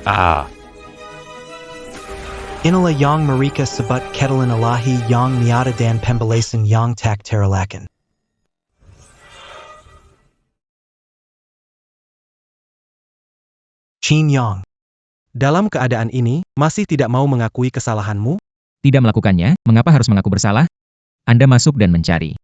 Ah, Inilah yang mereka sebut kedalan ilahi yang nyata dan pembalasan yang tak terelakkan. Qin Yang. Dalam keadaan ini, masih tidak mau mengakui kesalahanmu? Tidak melakukannya, mengapa harus mengaku bersalah? Anda masuk dan mencari.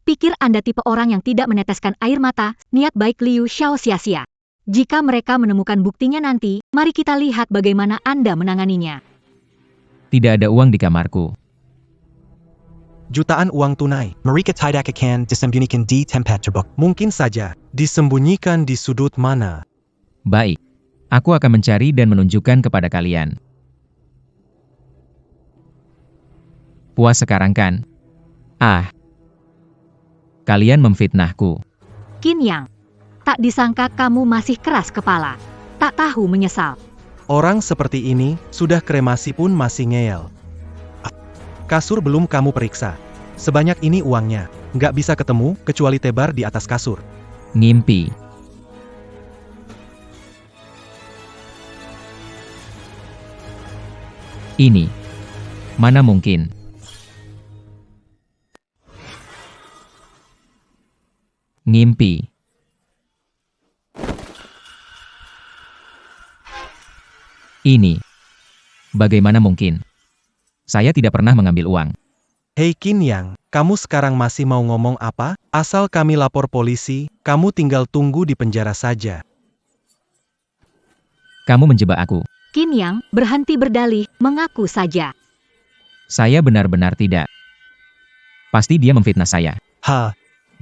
Pikir Anda tipe orang yang tidak meneteskan air mata, niat baik Liu Xiao sia-sia. Jika mereka menemukan buktinya nanti, mari kita lihat bagaimana Anda menanganinya. Tidak ada uang di kamarku. Jutaan uang tunai. Mereka tidak akan disembunyikan di tempat terbuka. Mungkin saja, disembunyikan di sudut mana. Baik. Aku akan mencari dan menunjukkan kepada kalian. Puas sekarang kan? Ah. Kalian memfitnahku. Qin Yang. Tak disangka kamu masih keras kepala. Tak tahu menyesal. Orang seperti ini, sudah kremasi pun masih ngeyel. Kasur belum kamu periksa. Sebanyak ini uangnya. Nggak bisa ketemu, kecuali tebar di atas kasur. Ngimpi. Ini. Mana mungkin. Ngimpi. Ini. Bagaimana mungkin? Saya tidak pernah mengambil uang. Hei Qin Yang, kamu sekarang masih mau ngomong apa? Asal kami lapor polisi, kamu tinggal tunggu di penjara saja. Kamu menjebak aku. Qin Yang berhenti berdalih, mengaku saja. Saya benar-benar tidak. Pasti dia memfitnah saya.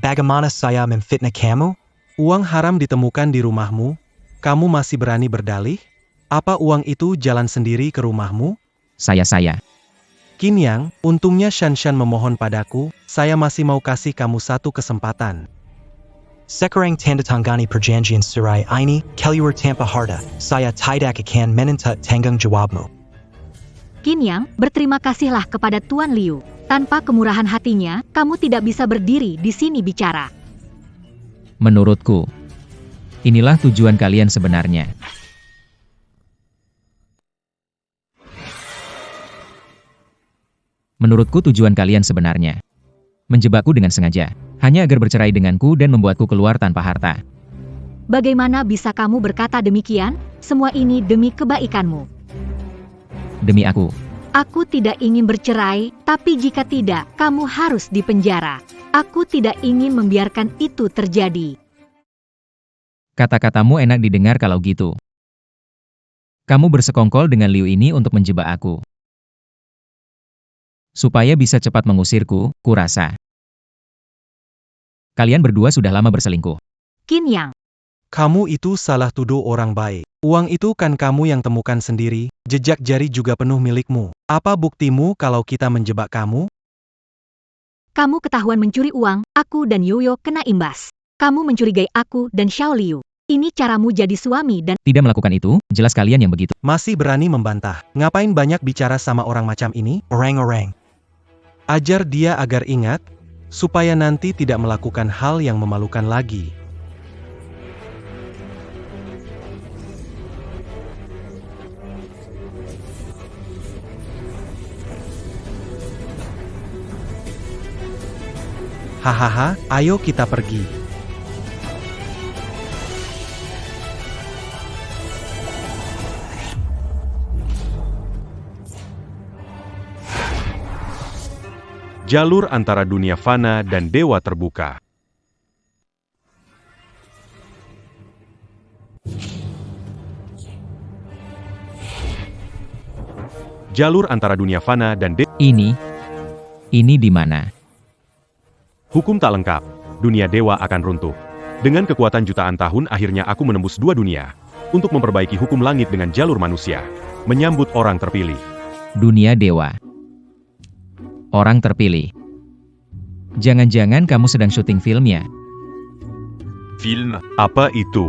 Bagaimana saya memfitnah kamu? Uang haram ditemukan di rumahmu, kamu masih berani berdalih? Apa uang itu jalan sendiri ke rumahmu? Saya. Qin Yang, untungnya Shanshan memohon padaku, saya masih mau kasih kamu satu kesempatan. Sekarang tanda tangani perjanjian cerai ini, keluar tanpa harta, saya tidak akan meminta tanggung jawabmu. Qin Yang, berterima kasihlah kepada Tuan Liu. Tanpa kemurahan hatinya, kamu tidak bisa berdiri di sini bicara. Menurutku, inilah tujuan kalian sebenarnya. Menurutku tujuan kalian sebenarnya. Menjebakku dengan sengaja. Hanya agar bercerai denganku dan membuatku keluar tanpa harta. Bagaimana bisa kamu berkata demikian? Semua ini demi kebaikanmu. Demi aku. Aku tidak ingin bercerai, tapi jika tidak, kamu harus dipenjara. Aku tidak ingin membiarkan itu terjadi. Kata-katamu enak didengar kalau gitu. Kamu bersekongkol dengan Liu ini untuk menjebak aku. Supaya bisa cepat mengusirku, kurasa. Kalian berdua sudah lama berselingkuh. Qin Yang. Kamu itu salah tuduh orang baik. Uang itu kan kamu yang temukan sendiri, jejak jari juga penuh milikmu. Apa buktimu kalau kita menjebak kamu? Kamu ketahuan mencuri uang, aku dan Yoyo kena imbas. Kamu mencurigai aku dan Xiao Liu. Ini caramu jadi suami dan... Tidak melakukan itu, jelas kalian yang begitu. Masih berani membantah. Ngapain banyak bicara sama orang macam ini? Orang-orang. Ajar dia agar ingat, supaya nanti tidak melakukan hal yang memalukan lagi. Hahaha, ayo kita pergi. jalur antara dunia fana dan dewa terbuka. Jalur antara dunia fana dan dewa. Ini di mana? Hukum tak lengkap. Dunia dewa akan runtuh. Dengan kekuatan jutaan tahun akhirnya aku menembus dua dunia. Untuk memperbaiki hukum langit dengan jalur manusia. Menyambut orang terpilih. Dunia dewa. Orang terpilih. Jangan-jangan kamu sedang syuting filmnya. Film? Apa itu?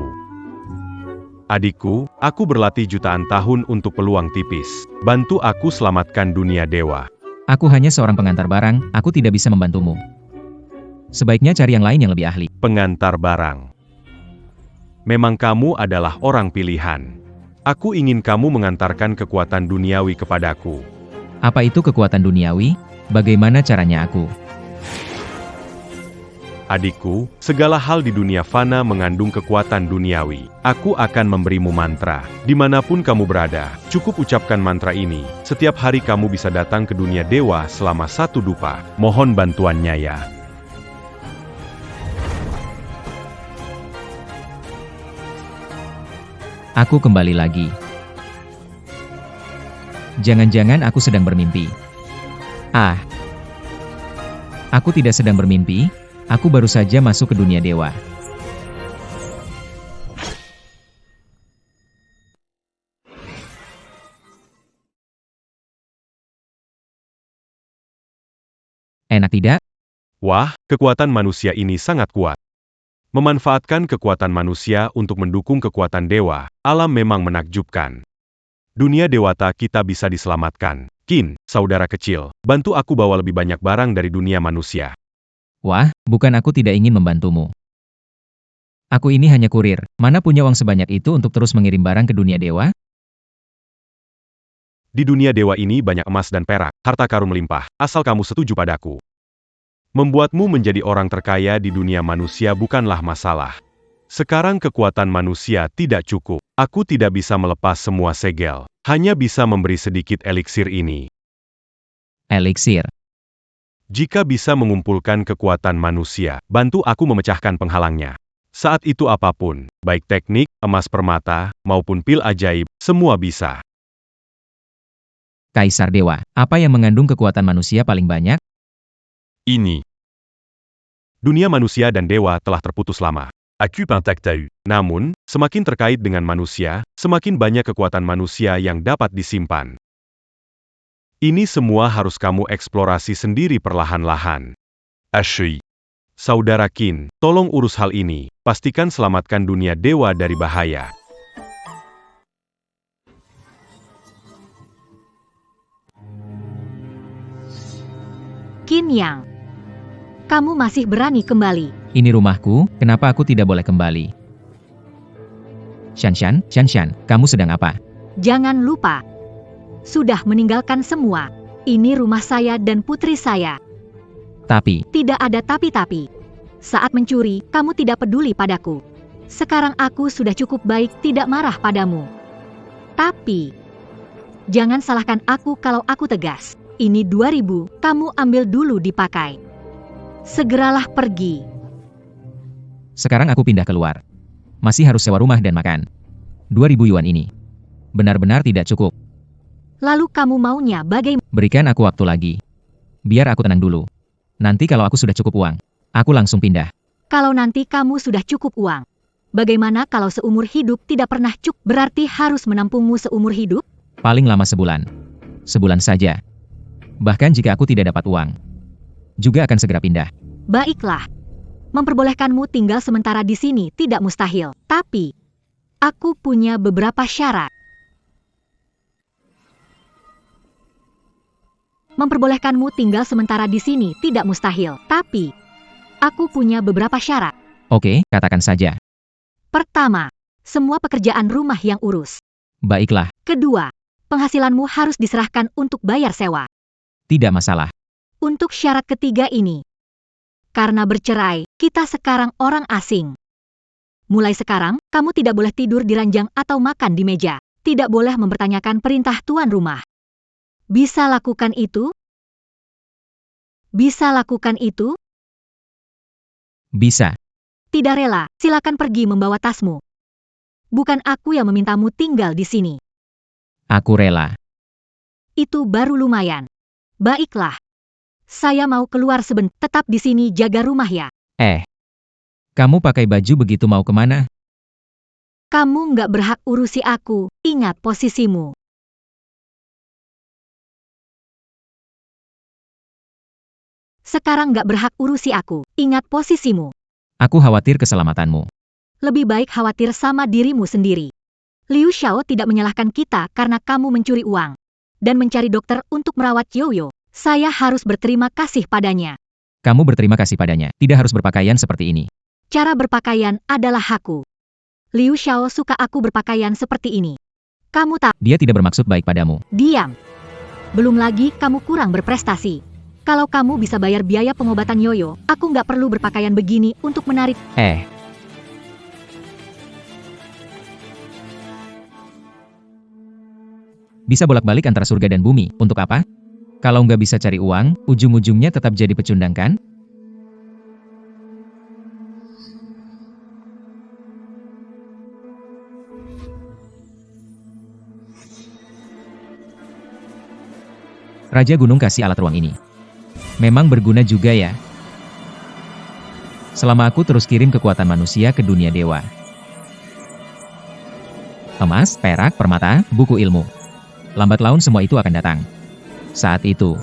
Adikku, aku berlatih jutaan tahun untuk peluang tipis. Bantu aku selamatkan dunia dewa. Aku hanya seorang pengantar barang, aku tidak bisa membantumu. Sebaiknya cari yang lain yang lebih ahli. Pengantar barang. Memang kamu adalah orang pilihan. Aku ingin kamu mengantarkan kekuatan duniawi kepadaku. Apa itu kekuatan duniawi? Bagaimana caranya aku? Adikku, segala hal di dunia fana mengandung kekuatan duniawi. Aku akan memberimu mantra. Dimanapun kamu berada, cukup ucapkan mantra ini. Setiap hari kamu bisa datang ke dunia dewa selama 1 dupa. Mohon bantuannya ya. Aku kembali lagi. Jangan-jangan aku sedang bermimpi. Ah. Aku tidak sedang bermimpi. Aku baru saja masuk ke dunia dewa. Enak tidak? Wah, kekuatan manusia ini sangat kuat. Memanfaatkan kekuatan manusia untuk mendukung kekuatan dewa, alam memang menakjubkan. Dunia dewata kita bisa diselamatkan. Qin, saudara kecil, bantu aku bawa lebih banyak barang dari dunia manusia. Wah, bukan aku tidak ingin membantumu. Aku ini hanya kurir, mana punya uang sebanyak itu untuk terus mengirim barang ke dunia dewa? Di dunia dewa ini banyak emas dan perak, harta karun melimpah, asal kamu setuju padaku. Membuatmu menjadi orang terkaya di dunia manusia bukanlah masalah. Sekarang kekuatan manusia tidak cukup. Aku tidak bisa melepas semua segel. Hanya bisa memberi sedikit eliksir ini. Eliksir. Jika bisa mengumpulkan kekuatan manusia, bantu aku memecahkan penghalangnya. Saat itu apapun, baik teknik, emas permata, maupun pil ajaib, semua bisa. Kaisar Dewa, apa yang mengandung kekuatan manusia paling banyak? Ini. Dunia manusia dan dewa telah terputus lama. Namun, semakin terkait dengan manusia, semakin banyak kekuatan manusia yang dapat disimpan. Ini semua harus kamu eksplorasi sendiri perlahan-lahan. Saudara Qin, tolong urus hal ini. Pastikan selamatkan dunia dewa dari bahaya. Qin Yang, kamu masih berani kembali. Ini rumahku, kenapa aku tidak boleh kembali? Shanshan, kamu sedang apa? Jangan lupa, sudah meninggalkan semua. Ini rumah saya dan putri saya. Tapi, Tidak ada tapi-tapi. Saat mencuri, kamu tidak peduli padaku. Sekarang aku sudah cukup baik tidak marah padamu. Tapi, jangan salahkan aku kalau aku tegas. Ini 2000, kamu ambil dulu dipakai. Segeralah pergi. sekarang aku pindah keluar. Masih harus sewa rumah dan makan. 2.000 yuan ini. Benar-benar tidak cukup. Lalu kamu maunya bagaimana? Berikan aku waktu lagi. Biar aku tenang dulu. Nanti kalau aku sudah cukup uang, aku langsung pindah. Kalau nanti kamu sudah cukup uang, bagaimana kalau seumur hidup tidak pernah cukup? Berarti harus menampungmu seumur hidup? Paling lama sebulan. Sebulan saja. Bahkan jika aku tidak dapat uang, juga akan segera pindah. Baiklah. Memperbolehkanmu tinggal sementara di sini tidak mustahil. Tapi, aku punya beberapa syarat. Memperbolehkanmu tinggal sementara di sini tidak mustahil. Tapi, aku punya beberapa syarat. Oke, katakan saja. Pertama, semua pekerjaan rumah yang urus. Baiklah, Kedua, penghasilanmu harus diserahkan untuk bayar sewa. tidak masalah. Untuk syarat ketiga ini, karena bercerai, kita sekarang orang asing. Mulai sekarang, kamu tidak boleh tidur di ranjang atau makan di meja. Tidak boleh mempertanyakan perintah tuan rumah. Bisa lakukan itu? Bisa lakukan itu? Bisa. Tidak rela, silakan pergi membawa tasmu. Bukan aku yang memintamu tinggal di sini. Aku rela. Itu baru lumayan. Baiklah. Saya mau keluar sebentar, tetap di sini jaga rumah ya. Kamu pakai baju begitu mau kemana? Kamu nggak berhak urusi aku, ingat posisimu. Sekarang nggak berhak urusi aku, ingat posisimu. Aku khawatir keselamatanmu. Lebih baik khawatir sama dirimu sendiri. Liu Xiao tidak menyalahkan kita karena kamu mencuri uang dan mencari dokter untuk merawat Yoyo. Saya harus berterima kasih padanya. Kamu berterima kasih padanya, tidak harus berpakaian seperti ini. Cara berpakaian adalah hakku. Liu Xiao suka aku berpakaian seperti ini. Kamu tak Dia tidak bermaksud baik padamu. diam. Belum lagi kamu kurang berprestasi. Kalau kamu bisa bayar biaya pengobatan Yoyo, aku nggak perlu berpakaian begini untuk menarik. Bisa bolak-balik antara surga dan bumi, untuk apa? Kalau nggak bisa cari uang, ujung-ujungnya tetap jadi pecundang kan? Raja Gunung kasih alat ruang ini. Memang berguna juga ya. Selama aku terus kirim kekuatan manusia ke dunia dewa. Emas, perak, permata, buku ilmu. Lambat laun semua itu akan datang. Saat itu,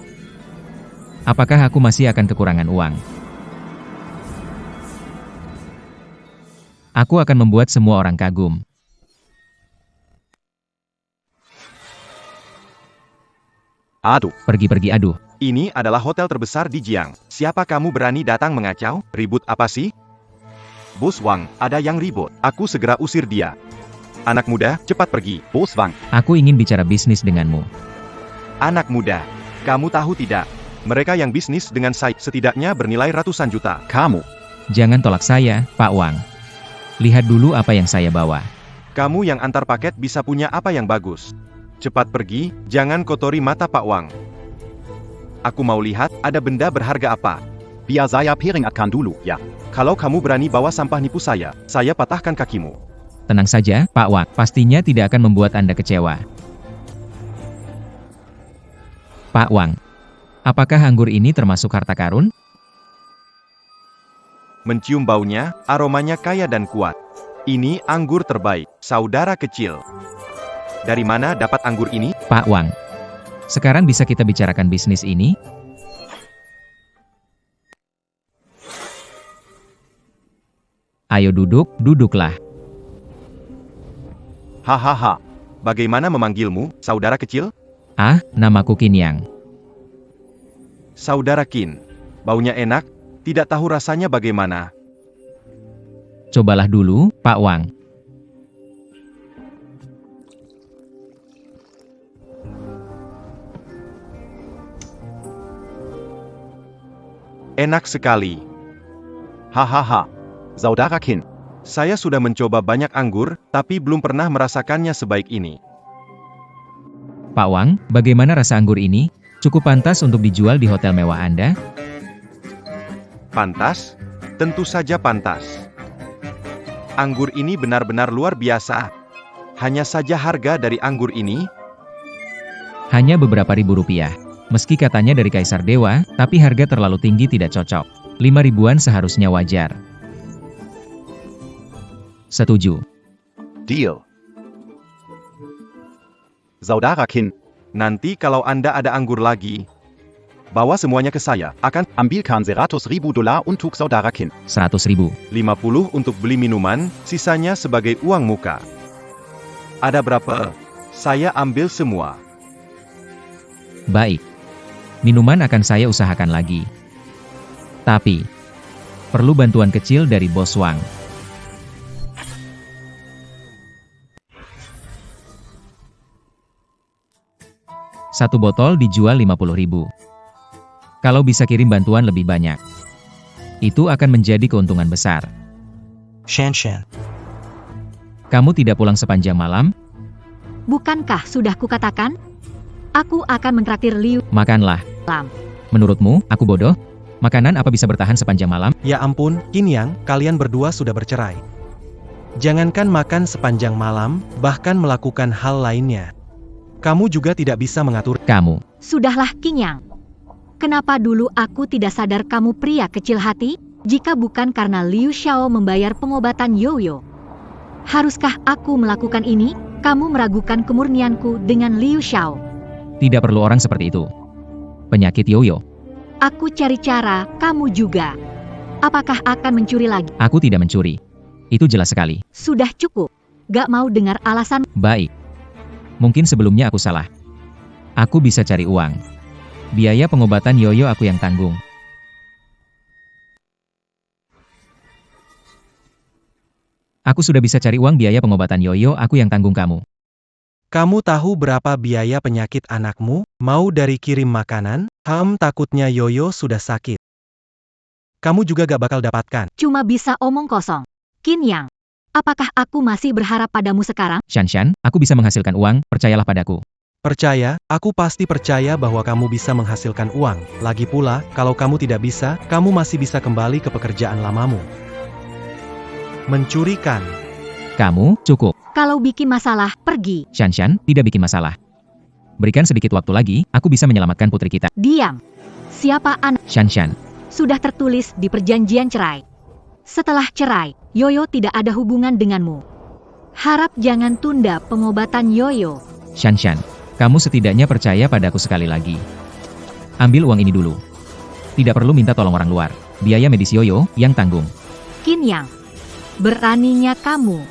apakah aku masih akan kekurangan uang? Aku akan membuat semua orang kagum. Aduh, Pergi-pergi aduh. ini adalah hotel terbesar di Jiang. Siapa kamu berani datang mengacau? Ribut apa sih? Bos Wang, ada yang ribut. Aku segera usir dia. Anak muda, cepat pergi. Bos Wang. Aku ingin bicara bisnis denganmu. Anak muda, kamu tahu tidak? Mereka yang bisnis dengan saya setidaknya bernilai ratusan juta. Kamu. Jangan tolak saya, Pak Wang. Lihat dulu apa yang saya bawa. Kamu yang antar paket bisa punya apa yang bagus. Cepat pergi, jangan kotori mata Pak Wang. Aku mau lihat, ada benda berharga apa. Biar saya peringatkan dulu, ya. Kalau kamu berani bawa sampah nipu saya patahkan kakimu. Tenang saja, Pak Wang. Pastinya tidak akan membuat Anda kecewa. Pak Wang, apakah anggur ini termasuk harta karun? Mencium baunya, aromanya kaya dan kuat. Ini anggur terbaik, saudara kecil. Dari mana dapat anggur ini? Pak Wang, sekarang bisa kita bicarakan bisnis ini? Ayo duduk, duduklah. Hahaha. Bagaimana memanggilmu, saudara kecil? Ah, namaku Qin Yang. Saudara Qin. Baunya enak, tidak tahu rasanya bagaimana. Cobalah dulu, Pak Wang. Enak sekali. Hahaha. Saudara Qin. Saya sudah mencoba banyak anggur, tapi belum pernah merasakannya sebaik ini. Pak Wang, bagaimana rasa anggur ini? Cukup pantas untuk dijual di hotel mewah Anda? Pantas? Tentu saja pantas. Anggur ini benar-benar luar biasa. Hanya saja harga dari anggur ini, Hanya beberapa ribu rupiah. Meski katanya dari Kaisar Dewa, tapi harga terlalu tinggi tidak cocok. 5 ribuan seharusnya wajar. Setuju. deal. Saudara Qin, nanti kalau Anda ada anggur lagi, bawa semuanya ke saya. Akan ambilkan 100.000 dolar untuk saudara Qin. 100 ribu. 50 untuk beli minuman, sisanya sebagai uang muka. Ada berapa? Saya ambil semua. Baik. Minuman akan saya usahakan lagi. Tapi, perlu bantuan kecil dari Bos Wang. Satu botol dijual 50 ribu. Kalau bisa kirim bantuan lebih banyak, itu akan menjadi keuntungan besar. Shan Shan. Kamu tidak pulang sepanjang malam? Bukankah sudah kukatakan? Aku akan mentraktir Liu Makanlah. Lam. Menurutmu, aku bodoh? Makanan apa bisa bertahan sepanjang malam? Ya ampun, Qin Yang, kalian berdua sudah bercerai. Jangankan makan sepanjang malam, bahkan melakukan hal lainnya. Kamu juga tidak bisa mengatur. Kamu. Sudahlah King Yang. Kenapa dulu aku tidak sadar kamu pria kecil hati? Jika bukan karena Liu Xiao membayar pengobatan Yoyo. Haruskah aku melakukan ini? Kamu meragukan kemurnianku dengan Liu Xiao. Tidak perlu orang seperti itu. Penyakit Yoyo. Aku cari cara, kamu juga. Apakah akan mencuri lagi? Aku tidak mencuri. Itu jelas sekali. Sudah cukup. Gak mau dengar alasan. Baik. Mungkin sebelumnya aku salah. Aku bisa cari uang. Biaya pengobatan Yoyo aku yang tanggung. Aku sudah bisa cari uang biaya pengobatan Yoyo aku yang tanggung kamu. Kamu tahu berapa biaya penyakit anakmu? Mau dari kirim makanan? Takutnya Yoyo sudah sakit. Kamu juga gak bakal dapatkan. Cuma bisa omong kosong. Qin Yang, apakah aku masih berharap padamu sekarang? Shanshan, aku bisa menghasilkan uang, percayalah padaku. Percaya, aku pasti percaya bahwa kamu bisa menghasilkan uang. Lagi pula, kalau kamu tidak bisa, kamu masih bisa kembali ke pekerjaan lamamu. Mencurikan. Kamu, cukup. Kalau bikin masalah, pergi. Shanshan, tidak bikin masalah. Berikan sedikit waktu lagi, aku bisa menyelamatkan putri kita. Diam. Siapa anak? Shanshan, Sudah tertulis di perjanjian cerai. Setelah cerai, Yoyo tidak ada hubungan denganmu. Harap jangan tunda pengobatan Yoyo. Shanshan, kamu setidaknya percaya padaku sekali lagi. Ambil uang ini dulu. Tidak perlu minta tolong orang luar. Biaya medis Yoyo yang tanggung. Qin Yang, beraninya kamu.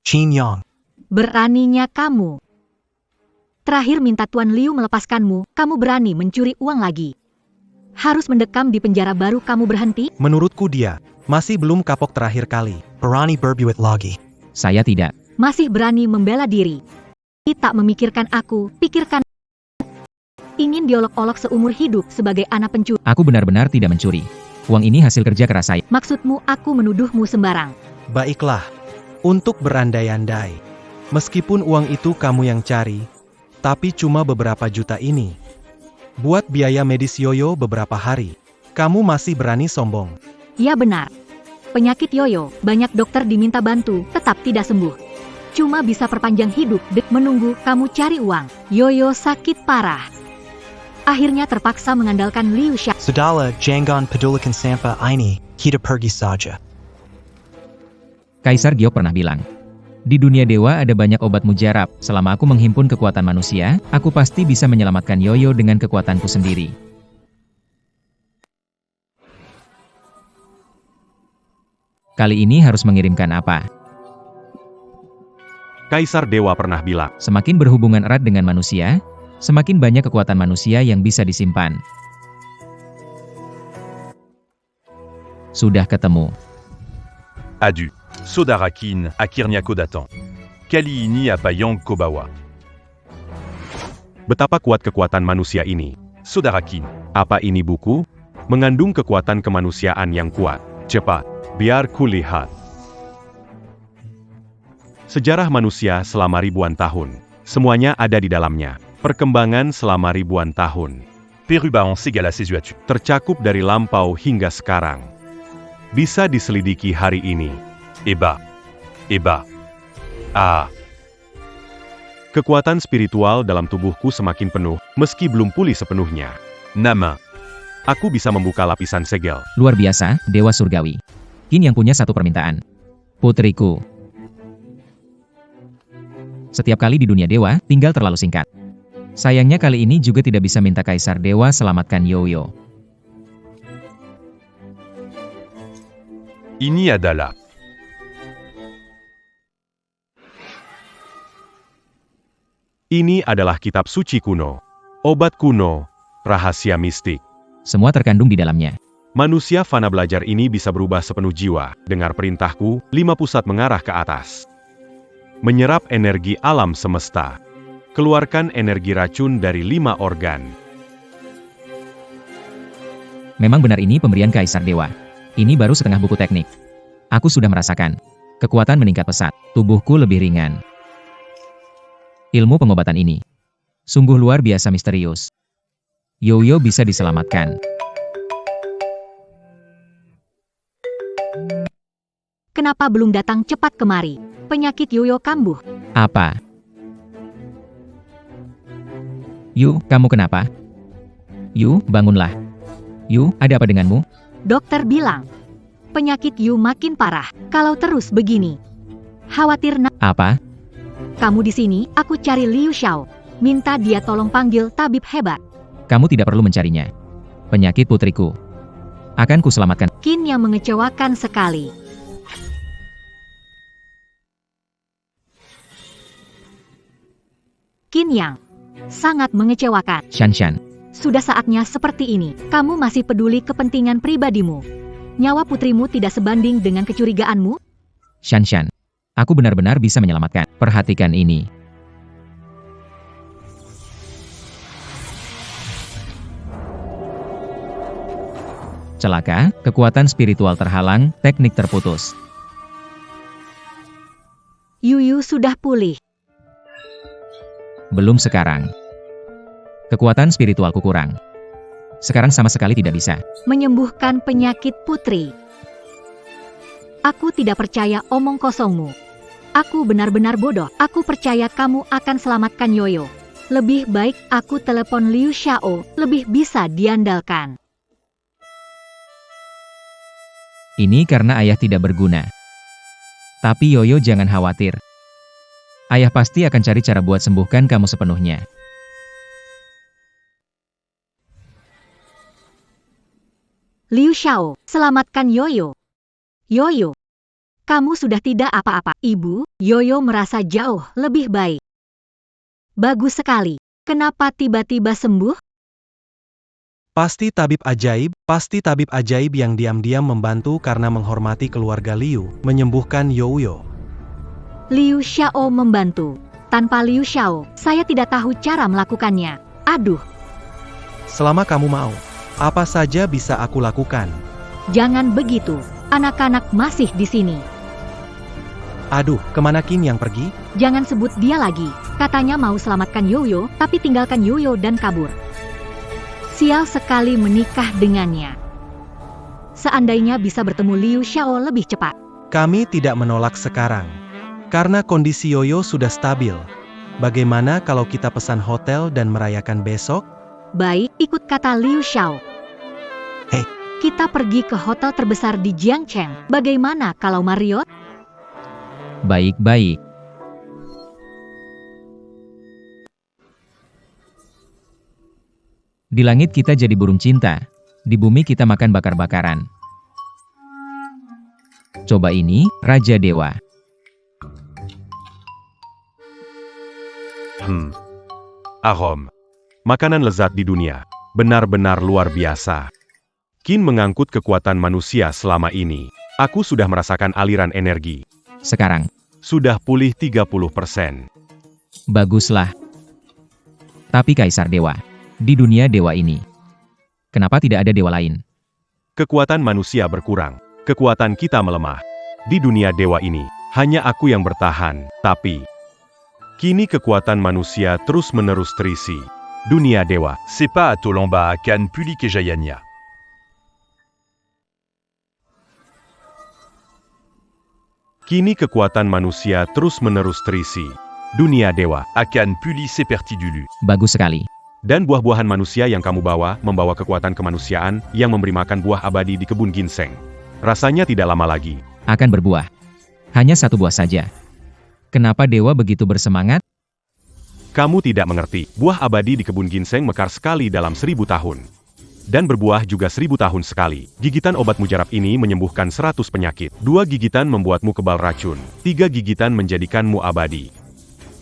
Qin Yang. Beraninya kamu. Terakhir minta Tuan Liu melepaskanmu, kamu berani mencuri uang lagi. Harus mendekam di penjara baru kamu berhenti? Menurutku dia, masih belum kapok terakhir kali. Berani berbuat lagi. Saya tidak. Masih berani membela diri. Tak memikirkan aku, pikirkan. Ingin diolok-olok seumur hidup sebagai anak pencuri. Aku benar-benar tidak mencuri. Uang ini hasil kerja keras saya. Maksudmu aku menuduhmu sembarang. Baiklah, untuk berandai-andai. Meskipun uang itu kamu yang cari, tapi cuma beberapa juta ini. Buat biaya medis Yoyo beberapa hari. Kamu masih berani sombong. Ya benar. Penyakit Yoyo, banyak dokter diminta bantu, tetap tidak sembuh. Cuma bisa perpanjang hidup, menunggu kamu cari uang. Yoyo sakit parah. Akhirnya terpaksa mengandalkan Liu Sha. Sudahlah, jangan pedulikan sampai ini, kita pergi saja. Kaisar Giok pernah bilang, di dunia dewa ada banyak obat mujarab. Selama aku menghimpun kekuatan manusia, aku pasti bisa menyelamatkan Yoyo dengan kekuatanku sendiri. Kali ini harus mengirimkan apa? Kaisar Dewa pernah bilang, Semakin berhubungan erat dengan manusia, semakin banyak kekuatan manusia yang bisa disimpan. Sudah ketemu. Adu, Sodarakin, Akirnya Kodatan. Kaliini Apayang Kobawa. betapa kuat kekuatan manusia ini. Sodarakin. Apa ini buku? Mengandung kekuatan kemanusiaan yang kuat. Cepat, biar kulihat. Sejarah manusia selama ribuan tahun. Semuanya ada di dalamnya. Perkembangan selama ribuan tahun. Perubahan segala sesuatu. Tercakup dari lampau hingga sekarang. Bisa diselidiki hari ini. Eba. Ah. Kekuatan spiritual dalam tubuhku semakin penuh, meski belum pulih sepenuhnya. Nama. Aku bisa membuka lapisan segel. Luar biasa, Dewa Surgawi. Qin yang punya satu permintaan. Putriku. Setiap kali di dunia dewa, tinggal terlalu singkat. Sayangnya kali ini juga tidak bisa minta Kaisar Dewa selamatkan Yoyo. Ini adalah. Ini adalah kitab suci kuno. Obat kuno. Rahasia mistik. Semua terkandung di dalamnya. Manusia fana belajar ini bisa berubah sepenuh jiwa. Dengar perintahku, 5 pusat mengarah ke atas. Menyerap energi alam semesta. Keluarkan energi racun dari 5 organ. Memang benar ini pemberian Kaisar Dewa. Ini baru setengah buku teknik. Aku sudah merasakan. Kekuatan meningkat pesat. Tubuhku lebih ringan. Ilmu pengobatan ini sungguh luar biasa misterius. Yoyo bisa diselamatkan. Kenapa belum datang cepat kemari? Penyakit Yoyo kambuh. Apa? Yu, kamu kenapa? Yu, bangunlah. Yu, ada apa denganmu? Dokter bilang, penyakit Yu makin parah. Kalau terus begini, khawatir Apa? kamu di sini, aku cari Liu Xiao. Minta dia tolong panggil tabib hebat. Kamu tidak perlu mencarinya. Penyakit putriku akan kuselamatkan. Qin yang mengecewakan sekali. Qin Yang, sangat mengecewakan. Shanshan, Sudah saatnya seperti ini. Kamu masih peduli kepentingan pribadimu. Nyawa putrimu tidak sebanding dengan kecurigaanmu? Shanshan. Aku benar-benar bisa menyelamatkan. Perhatikan ini. Celaka, kekuatan spiritual terhalang, teknik terputus. Yuyu sudah pulih. Belum sekarang. Kekuatan spiritualku kurang. Sekarang sama sekali tidak bisa. Menyembuhkan penyakit putri. Aku tidak percaya omong kosongmu. Aku benar-benar bodoh. Aku percaya kamu akan selamatkan Yoyo. Lebih baik aku telepon Liu Xiao, lebih bisa diandalkan. Ini karena ayah tidak berguna. Tapi Yoyo jangan khawatir. Ayah pasti akan cari cara buat sembuhkan kamu sepenuhnya. Liu Xiao, selamatkan Yoyo. Yoyo, kamu sudah tidak apa-apa. Ibu, Yoyo merasa jauh lebih baik. Bagus sekali. Kenapa tiba-tiba sembuh? Pasti tabib ajaib yang diam-diam membantu karena menghormati keluarga Liu, menyembuhkan Yoyo. Liu Xiao membantu. Tanpa Liu Xiao, saya tidak tahu cara melakukannya. Aduh, Selama kamu mau, apa saja bisa aku lakukan. jangan begitu. Anak-anak masih di sini. Aduh, kemana Qin yang pergi? Jangan sebut dia lagi. Katanya mau selamatkan Yoyo, tapi tinggalkan Yoyo dan kabur. Sial sekali menikah dengannya. Seandainya bisa bertemu Liu Xiao lebih cepat. Kami tidak menolak sekarang. Karena kondisi Yoyo sudah stabil. Bagaimana kalau kita pesan hotel dan merayakan besok? Baik, ikut kata Liu Xiao. Hei. Kita pergi ke hotel terbesar di Jiangcheng. Bagaimana kalau Marriott? Baik-baik. Di langit kita jadi burung cinta. Di bumi kita makan bakar-bakaran. Coba ini, Raja Dewa. Aroma. Makanan lezat di dunia. Benar-benar luar biasa. Qin mengangkut kekuatan manusia selama ini. Aku sudah merasakan aliran energi. Sekarang, Sudah pulih 30%. baguslah. Tapi Kaisar Dewa, di dunia dewa ini, kenapa tidak ada dewa lain? Kekuatan manusia berkurang. Kekuatan kita melemah. Di dunia dewa ini, hanya aku yang bertahan. Tapi, kini kekuatan manusia terus-menerus terisi. Dunia dewa. C'est pas à Tolamba, à Cannes, Pulik et Jayanya. Kini kekuatan manusia terus-menerus terisi. Dunia dewa. À Cannes, Pulis et Pertidulu. Bagus sekali. Dan buah-buahan manusia yang kamu bawa, membawa kekuatan kemanusiaan yang memberi makan buah abadi di kebun ginseng. Rasanya tidak lama lagi. Akan berbuah. Hanya satu buah saja. Kenapa dewa begitu bersemangat? Kamu tidak mengerti, buah abadi di kebun ginseng mekar sekali dalam 1000 tahun. Dan berbuah juga 1000 tahun sekali. Gigitan obat mujarab ini menyembuhkan 100 penyakit. 2 gigitan membuatmu kebal racun. 3 gigitan menjadikanmu abadi.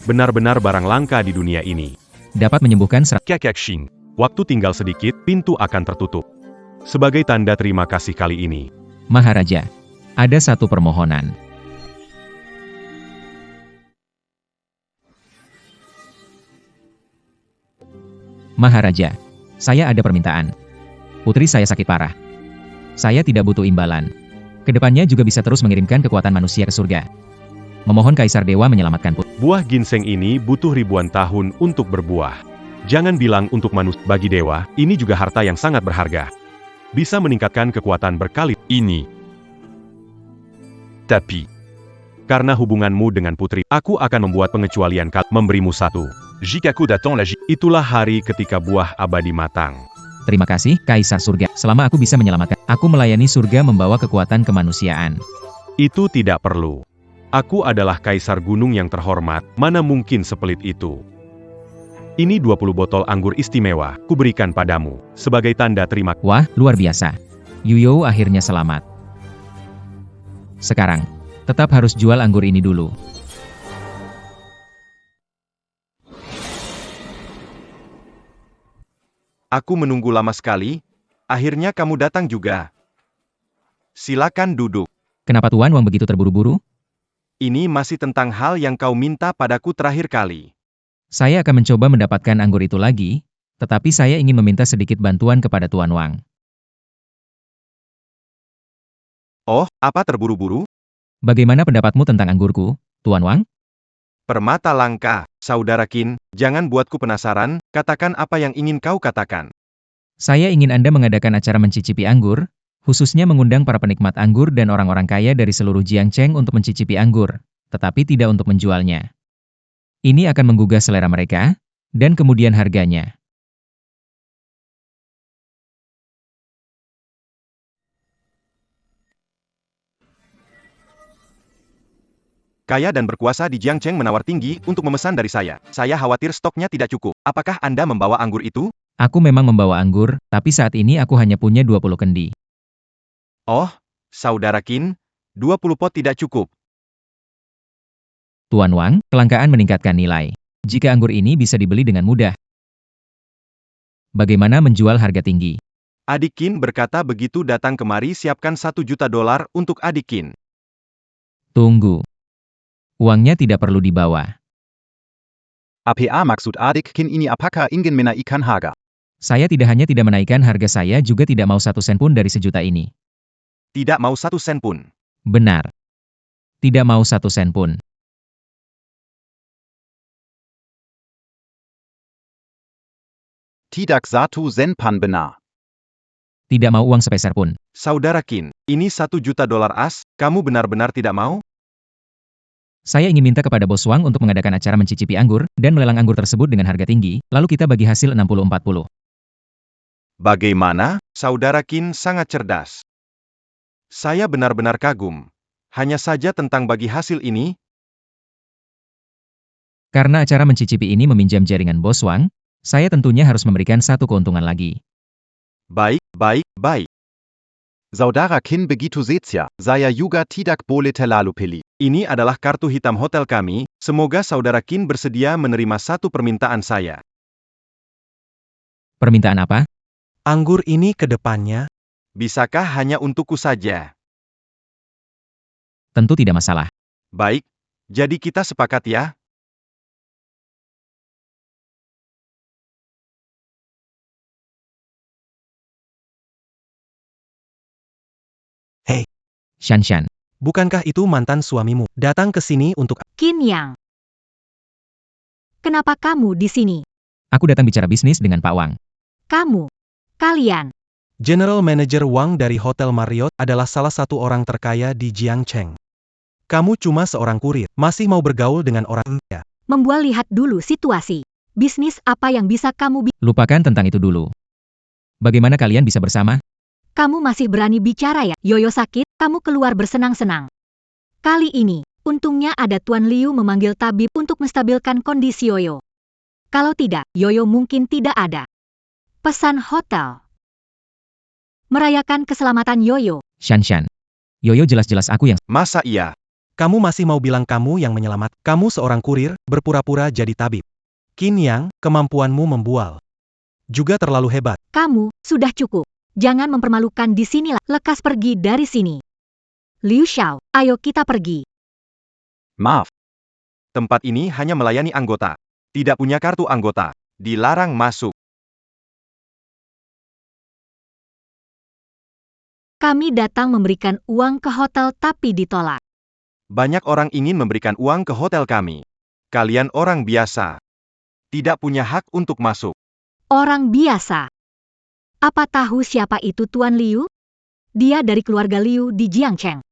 Benar-benar barang langka di dunia ini. Dapat menyembuhkan Kekekshing. Waktu tinggal sedikit, pintu akan tertutup. Sebagai tanda terima kasih kali ini, Maharaja. Ada satu permohonan. Maharaja, saya ada permintaan. Putri saya sakit parah. Saya tidak butuh imbalan. Kedepannya juga bisa terus mengirimkan kekuatan manusia ke surga. Memohon Kaisar Dewa menyelamatkan putri. buah ginseng ini butuh ribuan tahun untuk berbuah. Jangan bilang untuk manusia, bagi dewa, ini juga harta yang sangat berharga. Bisa meningkatkan kekuatan berkali. Ini. Tapi. Karena hubunganmu dengan putri, aku akan membuat pengecualian memberimu satu. Jikaku datang la Itulah hari ketika buah abadi matang. Terima kasih, Kaisar Surga. Selama aku bisa menyelamatkan, aku melayani surga membawa kekuatan kemanusiaan. Itu tidak perlu. Aku adalah kaisar gunung yang terhormat, mana mungkin sepelit itu. Ini 20 botol anggur istimewa, kuberikan padamu, sebagai tanda terima. Wah, luar biasa. Yuyo akhirnya selamat. Sekarang, tetap harus jual anggur ini dulu. Aku menunggu lama sekali, akhirnya kamu datang juga. Silakan duduk. Kenapa Tuan Wang begitu terburu-buru? Ini masih tentang hal yang kau minta padaku terakhir kali. Saya akan mencoba mendapatkan anggur itu lagi, tetapi saya ingin meminta sedikit bantuan kepada Tuan Wang. Oh, apa terburu-buru? Bagaimana pendapatmu tentang anggurku, Tuan Wang? Permata langka, Saudara Qin, jangan buatku penasaran, katakan apa yang ingin kau katakan. Saya ingin Anda mengadakan acara mencicipi anggur, khususnya mengundang para penikmat anggur dan orang-orang kaya dari seluruh Jiangcheng untuk mencicipi anggur, tetapi tidak untuk menjualnya. Ini akan menggugah selera mereka, dan kemudian harganya. Kaya dan berkuasa di Jiangcheng menawar tinggi untuk memesan dari saya. Saya khawatir stoknya tidak cukup. Apakah Anda membawa anggur itu? Aku memang membawa anggur, tapi saat ini aku hanya punya 20 kendi. Oh, Saudara Qin, 20 pot tidak cukup. Tuan Wang, kelangkaan meningkatkan nilai. Jika anggur ini bisa dibeli dengan mudah, bagaimana menjual harga tinggi? Adik Qin berkata begitu datang kemari siapkan $1 juta untuk Adik Qin. Tunggu. Uangnya tidak perlu dibawa. APA maksud adik Qin ini apakah ingin menaikkan harga? Saya tidak hanya tidak menaikkan harga, saya juga tidak mau 1 sen pun dari sejuta ini. Tidak mau 1 sen pun. Benar. Tidak mau 1 sen pun. Tidak 1 sen pan benar. Tidak mau uang sepeser pun. Saudara Qin, ini $1 juta as, kamu benar-benar tidak mau? Saya ingin minta kepada Bos Wang untuk mengadakan acara mencicipi anggur, dan melelang anggur tersebut dengan harga tinggi, lalu kita bagi hasil 60-40. Bagaimana? Saudara Qin sangat cerdas. Saya benar-benar kagum. Hanya saja tentang bagi hasil ini, Karena acara mencicipi ini meminjam jaringan Bos Wang, saya tentunya harus memberikan satu keuntungan lagi. baik, baik, baik. Saudara Qin begitu setia, saya juga tidak boleh terlalu pilih. Ini adalah kartu hitam hotel kami, semoga Saudara Qin bersedia menerima satu permintaan saya. Permintaan apa? Anggur ini ke depannya, Bisakah hanya untukku saja? Tentu tidak masalah. Baik, jadi kita sepakat ya? Shan. bukankah itu mantan suamimu? Datang ke sini untuk Qin Yang. Kenapa kamu di sini? Aku datang bicara bisnis dengan Pak Wang. Kalian, General Manager Wang dari Hotel Marriott adalah salah satu orang terkaya di Jiangcheng. Kamu cuma seorang kurir, masih mau bergaul dengan orang kaya. membual lihat dulu situasi. Bisnis apa yang bisa kamu Lupakan tentang itu dulu. Bagaimana kalian bisa bersama? Kamu masih berani bicara ya? Yoyo sakit, kamu keluar bersenang-senang. Kali ini, untungnya ada Tuan Liu memanggil tabib untuk menstabilkan kondisi Yoyo. Kalau tidak, Yoyo mungkin tidak ada. Pesan hotel. Merayakan keselamatan Yoyo. Shan. Yoyo jelas-jelas aku yang... Masa iya? Kamu masih mau bilang kamu yang menyelamat? Kamu seorang kurir, berpura-pura jadi tabib. Qin Yang, kemampuanmu membual juga terlalu hebat. Kamu, sudah cukup. Jangan mempermalukan di sinilah. Lekas pergi dari sini. Liu Xiao, ayo kita pergi. Maaf, Tempat ini hanya melayani anggota. Tidak punya kartu anggota. Dilarang masuk. Kami datang memberikan uang ke hotel tapi ditolak. Banyak orang ingin memberikan uang ke hotel kami. Kalian orang biasa. Tidak punya hak untuk masuk. Orang biasa. Apa tahu siapa itu Tuan Liu? Dia dari keluarga Liu di Jiangcheng.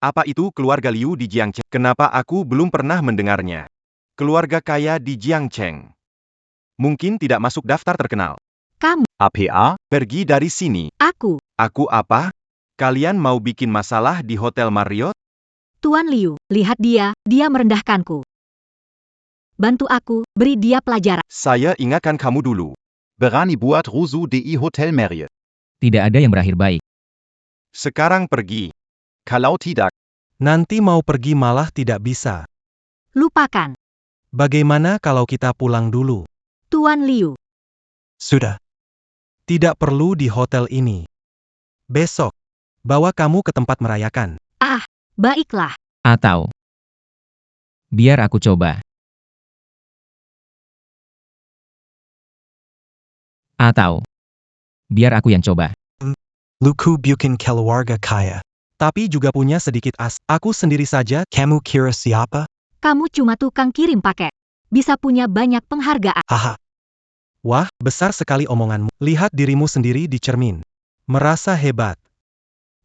Apa itu keluarga Liu di Jiangcheng? Kenapa aku belum pernah mendengarnya? Keluarga kaya di Jiangcheng. Mungkin tidak masuk daftar terkenal. Kamu, APA, Pergi dari sini. aku, Aku apa? Kalian mau bikin masalah di Hotel Marriott? Tuan Liu, lihat dia merendahkanku. Bantu aku, beri dia pelajaran. Saya ingatkan kamu dulu. berani buat rusuh di Hotel Marriott. Tidak ada yang berakhir baik. Sekarang pergi. Kalau tidak, Nanti mau pergi malah tidak bisa. Lupakan, Bagaimana kalau kita pulang dulu? Tuan Liu. Sudah. Tidak perlu di hotel ini. Besok, bawa kamu ke tempat merayakan. Baiklah. Atau, Biar aku coba. Atau, biar aku yang coba. Luku bukan keluarga kaya. Tapi juga punya sedikit as. Aku sendiri saja. Kamu kira siapa? Kamu cuma tukang kirim paket. Bisa punya banyak penghargaan. Haha. Wah, besar sekali omonganmu. Lihat dirimu sendiri di cermin. Merasa hebat.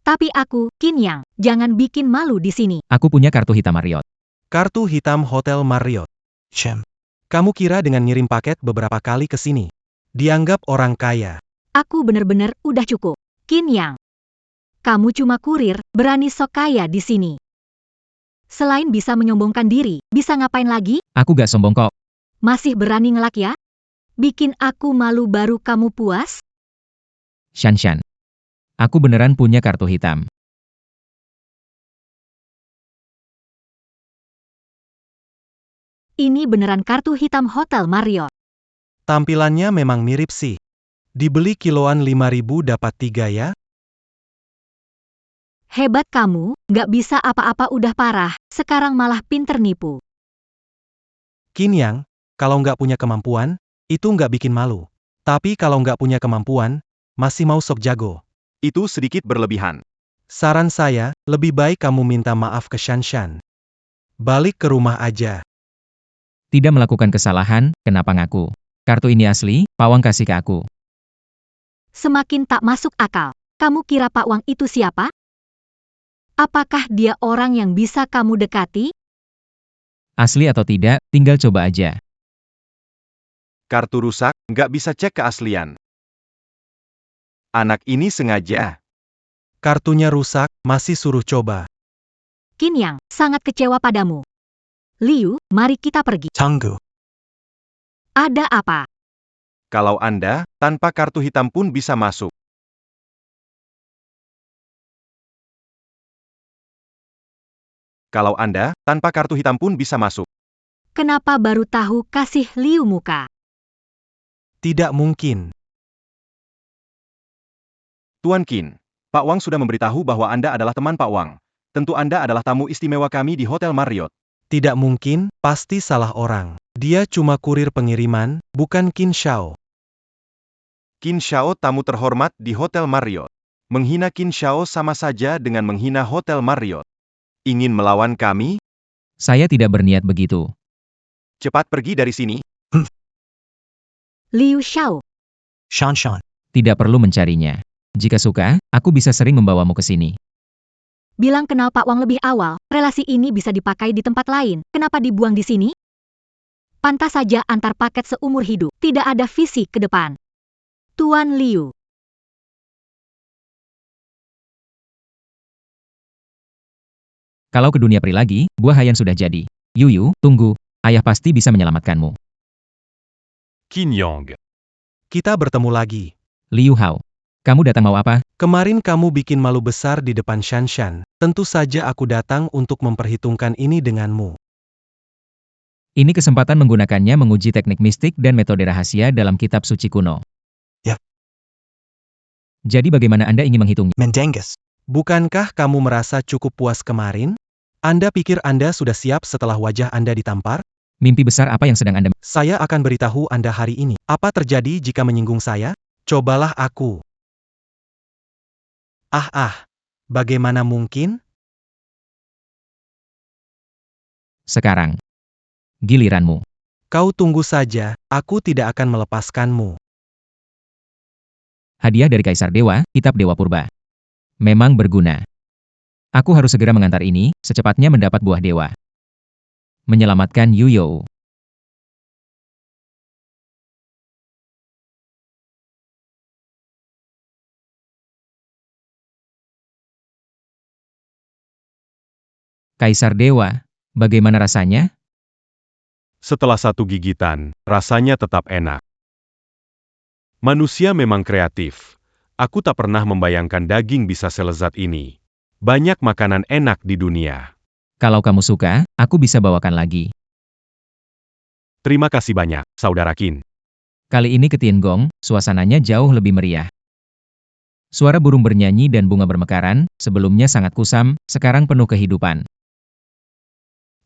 Tapi aku, Qin Yang, jangan bikin malu di sini. Aku punya kartu hitam Marriott. Kartu hitam Hotel Marriott. Cem. Kamu kira dengan ngirim paket beberapa kali ke sini, dianggap orang kaya? Aku bener-bener udah cukup. Qin Yang. Kamu cuma kurir, berani sok kaya di sini. Selain bisa menyombongkan diri, bisa ngapain lagi? Aku gak sombong kok. Masih berani ngelak ya? Bikin aku malu baru kamu puas? Shanshan. Aku beneran punya kartu hitam. Ini beneran kartu hitam Hotel Marriott. Tampilannya memang mirip sih. Dibeli kiloan 5.000 dapat 3 ya? Hebat kamu, nggak bisa apa-apa udah parah, sekarang malah pinter nipu. Qin Yang, kalau nggak punya kemampuan, itu nggak bikin malu. Tapi kalau nggak punya kemampuan, masih mau sok jago. Itu sedikit berlebihan. Saran saya, lebih baik kamu minta maaf ke Shanshan. Balik ke rumah aja. Tidak melakukan kesalahan, kenapa ngaku? Kartu ini asli, Pawang kasih ke aku. Semakin tak masuk akal. Kamu kira Pak Wang itu siapa? Apakah dia orang yang bisa kamu dekati? Asli atau tidak, tinggal coba aja. Kartu rusak, nggak bisa cek keaslian. Anak ini sengaja. Kartunya rusak, masih suruh coba. Qin Yang, sangat kecewa padamu. Liu, mari kita pergi. Tunggu. Ada apa? Kalau Anda, tanpa kartu hitam pun bisa masuk. Kalau Anda, tanpa kartu hitam pun bisa masuk. Kenapa baru tahu kasih Liu muka? Tidak mungkin. Tuan Qin, Pak Wang sudah memberitahu bahwa Anda adalah teman Pak Wang. Tentu Anda adalah tamu istimewa kami di Hotel Marriott. Tidak mungkin, pasti salah orang. Dia cuma kurir pengiriman, bukan Qin Xiao. Qin Xiao tamu terhormat di Hotel Marriott. Menghina Qin Xiao sama saja dengan menghina Hotel Marriott. Ingin melawan kami? Saya tidak berniat begitu. Cepat pergi dari sini. Liu Xiao, Shanshan. Tidak perlu mencarinya. Jika suka, aku bisa sering membawamu ke sini. bilang kenal Pak Wang lebih awal, relasi ini bisa dipakai di tempat lain, kenapa dibuang di sini? Pantas saja antar paket seumur hidup, tidak ada visi ke depan. Tuan Liu. Kalau ke dunia peri lagi, buah Haiyan sudah jadi. Yuyu, tunggu. Ayah pasti bisa menyelamatkanmu. Qin Yang. Kita bertemu lagi. Liu Hao. Kamu datang mau apa? Kemarin kamu bikin malu besar di depan Shanshan. Tentu saja aku datang untuk memperhitungkan ini denganmu. Ini kesempatan menggunakannya menguji teknik mistik dan metode rahasia dalam kitab suci kuno. Ya. Jadi bagaimana Anda ingin menghitungnya? Mendengas. Bukankah kamu merasa cukup puas kemarin? Anda pikir Anda sudah siap setelah wajah Anda ditampar? Mimpi besar apa yang sedang Anda... Saya akan beritahu Anda hari ini. Apa terjadi jika menyinggung saya? Cobalah aku. Bagaimana mungkin? Sekarang. Giliranmu. Kau tunggu saja, aku tidak akan melepaskanmu. Hadiah dari Kaisar Dewa, Kitab Dewa Purba. Memang berguna. Aku harus segera mengantar ini, secepatnya mendapat buah dewa. Menyelamatkan Yu You. Kaisar Dewa, bagaimana rasanya? Setelah satu gigitan, rasanya tetap enak. Manusia memang kreatif. Aku tak pernah membayangkan daging bisa selezat ini. Banyak makanan enak di dunia. Kalau kamu suka, aku bisa bawakan lagi. Terima kasih banyak, Saudara Qin. Kali ini ke Tiangong, suasananya jauh lebih meriah. Suara burung bernyanyi dan bunga bermekaran, sebelumnya sangat kusam, sekarang penuh kehidupan.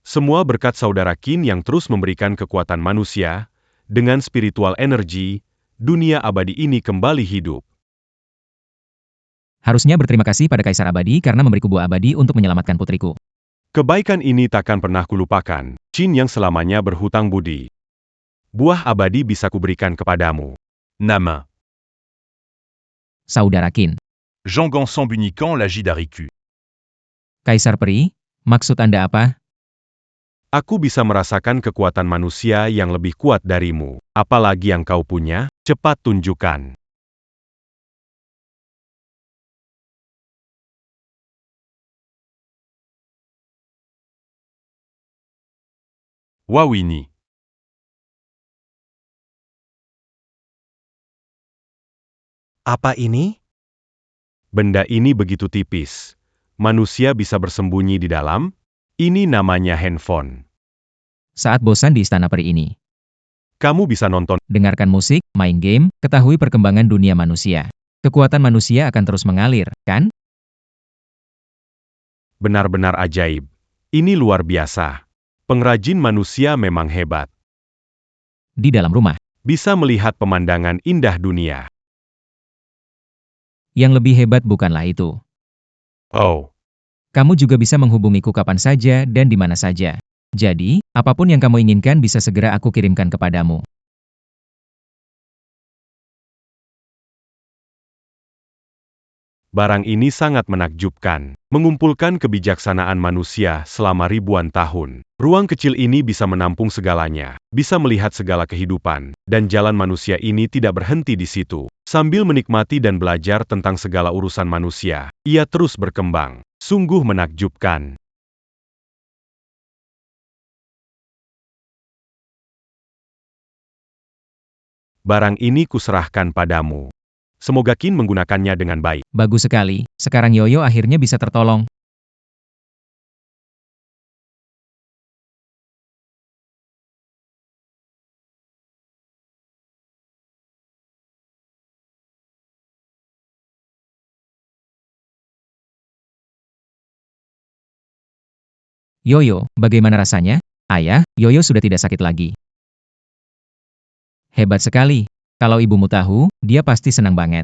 Semua berkat saudara Qin yang terus memberikan kekuatan manusia, dengan spiritual energy, dunia abadi ini kembali hidup. Harusnya berterima kasih pada Kaisar Abadi karena memberiku buah abadi untuk menyelamatkan putriku. Kebaikan ini takkan pernah kulupakan, Qin yang selamanya berhutang budi. Buah abadi bisa kuberikan kepadamu. Namin. Saudara Qin. Jean Gansan Bunican Lagi Dariku. Kaisar Peri, maksud Anda apa? Aku bisa merasakan kekuatan manusia yang lebih kuat darimu. Apalagi yang kau punya, cepat tunjukkan. Wawini. Apa ini? Benda ini begitu tipis. Manusia bisa bersembunyi di dalam? Ini namanya handphone. Saat bosan di istana peri ini. Kamu bisa nonton, Dengarkan musik, main game, ketahui perkembangan dunia manusia. Kekuatan manusia akan terus mengalir, kan? benar-benar ajaib. Ini luar biasa. Pengrajin manusia memang hebat. Di dalam rumah. Bisa melihat pemandangan indah dunia. Yang lebih hebat bukanlah itu. Oh, Kamu juga bisa menghubungiku kapan saja dan di mana saja. Jadi, apapun yang kamu inginkan bisa segera aku kirimkan kepadamu. barang ini sangat menakjubkan. Mengumpulkan kebijaksanaan manusia selama ribuan tahun. Ruang kecil ini bisa menampung segalanya, bisa melihat segala kehidupan, dan jalan manusia ini tidak berhenti di situ. Sambil menikmati dan belajar tentang segala urusan manusia, ia terus berkembang. Sungguh menakjubkan. Barang ini kuserahkan padamu. Semoga Qin menggunakannya dengan baik. Bagus sekali, sekarang Yoyo akhirnya bisa tertolong. Yoyo, bagaimana rasanya? Ayah, Yoyo sudah tidak sakit lagi. Hebat sekali. Kalau ibumu tahu, dia pasti senang banget.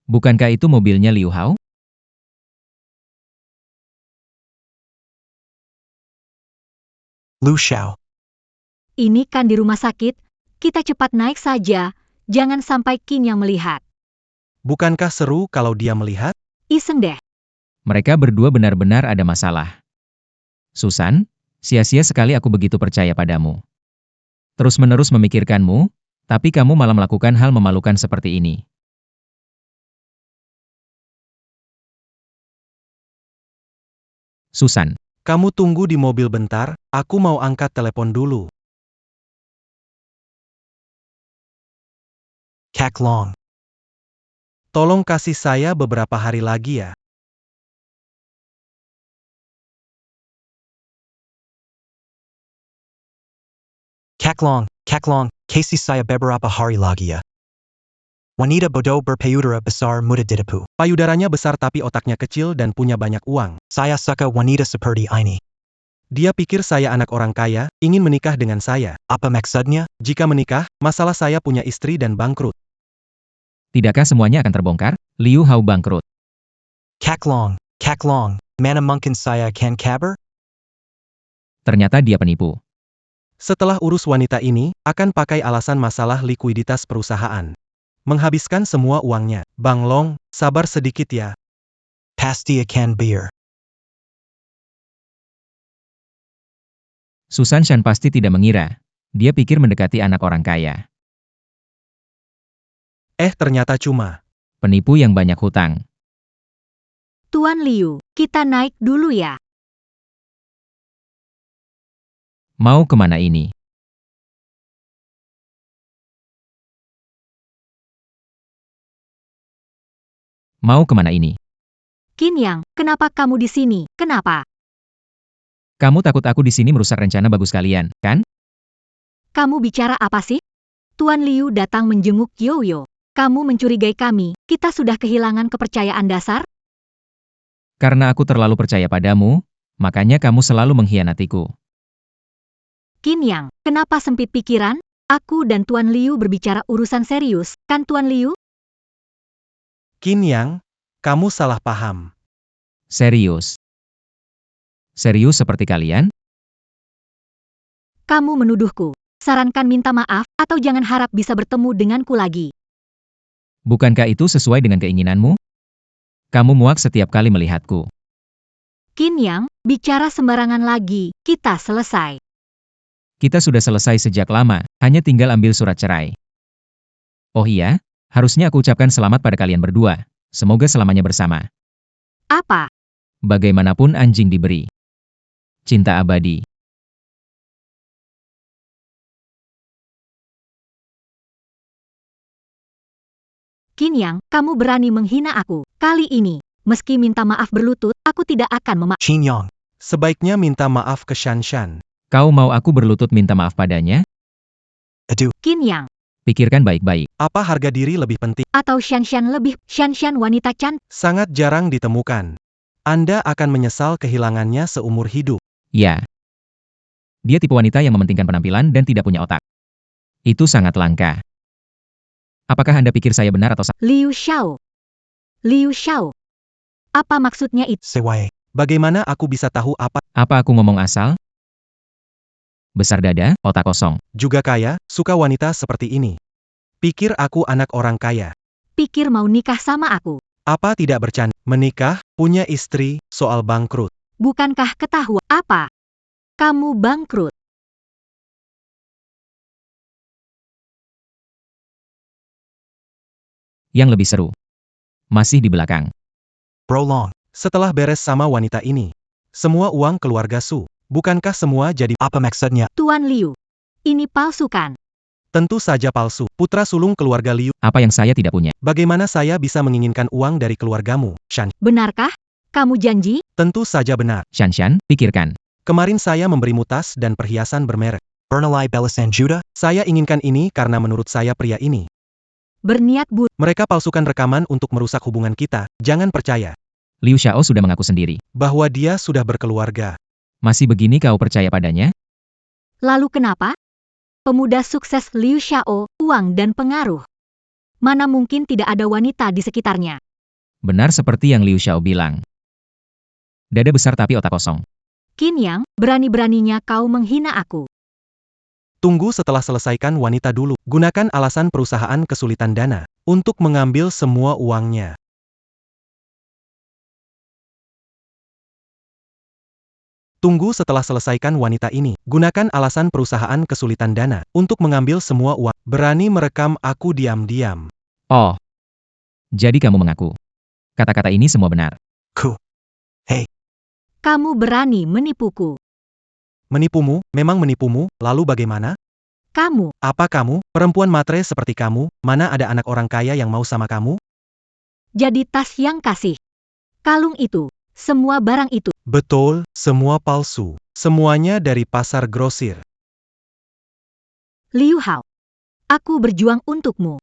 Bukankah itu mobilnya Liu Hao? Lu Xiao. Ini kan di rumah sakit, kita cepat naik saja, jangan sampai Qin yang melihat. Bukankah seru kalau dia melihat? Iseng deh. Mereka berdua benar-benar ada masalah. Susan, sia-sia sekali aku begitu percaya padamu. Terus-menerus memikirkanmu, tapi kamu malah melakukan hal memalukan seperti ini. Susan, Kamu tunggu di mobil bentar, aku mau angkat telepon dulu. Kak Long. Tolong kasih saya beberapa hari lagi ya. Kak Long, kasih saya beberapa hari lagi ya. Wanita bodoh berpayudara besar muda didapu. Payudaranya besar tapi otaknya kecil dan punya banyak uang. Saya suka wanita seperti ini. Dia pikir saya anak orang kaya, ingin menikah dengan saya. Apa maksudnya? Jika menikah, masalah saya punya istri dan bangkrut. tidakkah semuanya akan terbongkar? Liu Hao bangkrut. Kak Long, mana mungkin saya kan kabar? Ternyata dia penipu. Setelah urus wanita ini, akan pakai alasan masalah likuiditas perusahaan. Menghabiskan semua uangnya. Bang Long, sabar sedikit ya. Pasti akan biar. Susan Shan pasti tidak mengira. Dia pikir mendekati anak orang kaya. Ternyata cuma. Penipu yang banyak hutang. Tuan Liu, kita naik dulu ya. Mau kemana ini? Mau kemana ini? Qin Yang, kenapa kamu di sini? Kenapa? Kamu takut aku di sini merusak rencana bagus kalian, kan? Kamu bicara apa sih? Tuan Liu datang menjenguk Yoyo. Kamu mencurigai kami, kita sudah kehilangan kepercayaan dasar? Karena aku terlalu percaya padamu, makanya kamu selalu mengkhianatiku. Qin Yang, kenapa sempit pikiran? Aku dan Tuan Liu berbicara urusan serius, kan Tuan Liu? Qin Yang, kamu salah paham. Serius. Serius seperti kalian? Kamu menuduhku. Sarankan minta maaf, atau jangan harap bisa bertemu denganku lagi. Bukankah itu sesuai dengan keinginanmu? Kamu muak setiap kali melihatku. Qin Yang, bicara sembarangan lagi, kita selesai. Kita sudah selesai sejak lama, hanya tinggal ambil surat cerai. Oh iya, harusnya aku ucapkan selamat pada kalian berdua. Semoga selamanya bersama. Apa? Bagaimanapun anjing diberi cinta abadi. Qin Yang, kamu berani menghina aku. Kali ini, meski minta maaf berlutut, aku tidak akan Qin Yang, Sebaiknya minta maaf ke Shanshan. Kau mau aku berlutut minta maaf padanya? Adu, Qin Yang, Pikirkan baik-baik. Apa harga diri lebih penting? atau Shanshan lebih, Shanshan wanita cantik. Sangat jarang ditemukan. Anda akan menyesal kehilangannya seumur hidup. Ya. Dia tipe wanita yang mementingkan penampilan dan tidak punya otak. Itu sangat langka. Apakah Anda pikir saya benar atau salah? Liu Xiao. Liu Xiao. Apa maksudnya itu? Sewai, Bagaimana aku bisa tahu apa? Apa aku ngomong asal? Besar dada, otak kosong. Juga kaya, suka wanita seperti ini. Pikir aku anak orang kaya. Pikir mau nikah sama aku. Apa tidak bercanda? Menikah, punya istri, soal bangkrut. Bukankah ketahuan? Apa? Kamu bangkrut. Yang lebih seru. Masih di belakang. prolong, Setelah beres sama wanita ini, semua uang keluarga Su. Bukankah semua jadi apa maksudnya? Tuan Liu. Ini palsu kan? tentu saja palsu? Putra sulung keluarga Liu. Apa yang saya tidak punya? Bagaimana saya bisa menginginkan uang dari keluargamu, Shan? Benarkah? Kamu janji? Tentu saja benar. Shanshan, pikirkan. Kemarin saya memberimu tas dan perhiasan bermerek. Bernalai Belasan Juta? Saya inginkan ini karena menurut saya pria ini. Berniat buruk. Mereka palsukan rekaman untuk merusak hubungan kita. Jangan percaya Liu Xiao sudah mengaku sendiri. bahwa dia sudah berkeluarga. Masih begini kau percaya padanya? Lalu kenapa? Pemuda sukses Liu Xiao, uang dan pengaruh. Mana mungkin tidak ada wanita di sekitarnya. Benar seperti yang Liu Xiao bilang. Dada besar tapi otak kosong. Qin Yang, berani-beraninya kau menghina aku. Tunggu setelah selesaikan wanita dulu. Gunakan alasan perusahaan kesulitan dana untuk mengambil semua uangnya. Tunggu setelah selesaikan wanita ini. Gunakan alasan perusahaan kesulitan dana untuk mengambil semua uang. Berani merekam aku diam-diam. Oh. Jadi kamu mengaku. Kata-kata ini semua benar. Kamu berani menipuku. Menipumu, memang menipumu, lalu bagaimana? Kamu, Apa kamu, perempuan matre seperti kamu, mana ada anak orang kaya yang mau sama kamu? jadi tas yang kasih. Kalung itu, semua barang itu. Betul, semua palsu. Semuanya dari pasar grosir. Liu Hao. Aku berjuang untukmu.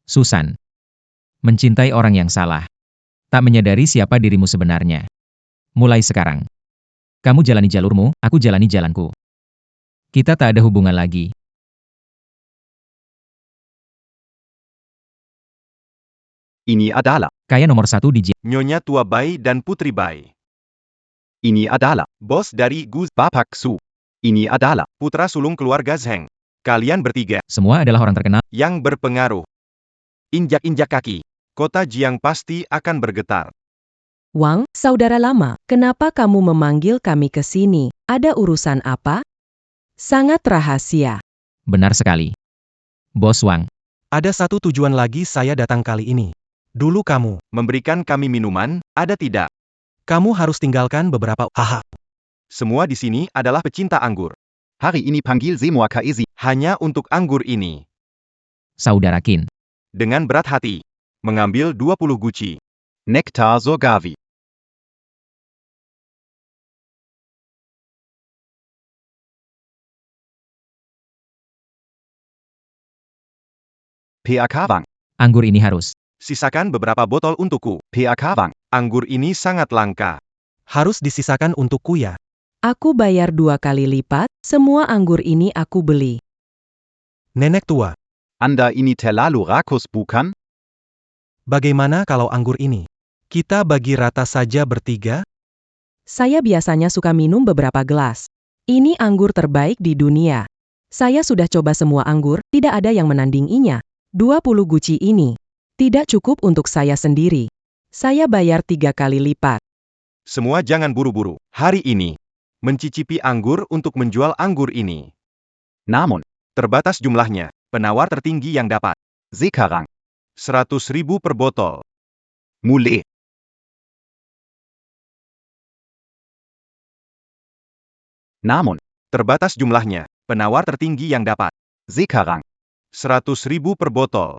Susan. Mencintai orang yang salah. Tak menyadari siapa dirimu sebenarnya. Mulai sekarang. Kamu jalani jalurmu, aku jalani jalanku. Kita tak ada hubungan lagi. Ini adalah. Kaya nomor 1 di Nyonya Tua Bai dan Putri Bai. Ini adalah. Bos dari Gu, Bapak Su. Ini adalah. putra sulung keluarga Zheng. Kalian bertiga, semua adalah orang terkenal. yang berpengaruh. Injak-injak kaki. Kota Jiang pasti akan bergetar. Wang, saudara lama, kenapa kamu memanggil kami ke sini? Ada urusan apa? Sangat rahasia. Benar sekali. Bos Wang. Ada satu tujuan lagi saya datang kali ini. Dulu kamu, Memberikan kami minuman, ada tidak? kamu harus tinggalkan beberapa. Haha, Semua di sini adalah pecinta anggur. Hari ini panggil semua Kaisi. Hanya untuk anggur ini. Saudara Qin. Dengan berat hati. Mengambil 20 guci. Nektar Sorgavi. PAK Wang. Anggur ini harus. Sisakan beberapa botol untukku. PAK Wang. Anggur ini sangat langka. Harus disisakan untukku ya. Aku bayar 2 kali lipat, semua anggur ini aku beli. Nenek tua, Anda ini terlalu rakus bukan? bagaimana kalau anggur ini? Kita bagi rata saja bertiga? Saya biasanya suka minum beberapa gelas. Ini anggur terbaik di dunia. Saya sudah coba semua anggur, tidak ada yang menandinginya. 20 guci ini. Tidak cukup untuk saya sendiri. Saya bayar 3 kali lipat. Semua jangan buru-buru. Hari ini, mencicipi anggur untuk menjual anggur ini. Namun, Terbatas jumlahnya. Penawar tertinggi yang dapat. sekarang, 100.000 per botol. mulai. Namun, Terbatas jumlahnya. Penawar tertinggi yang dapat. sekarang, 100.000 per botol.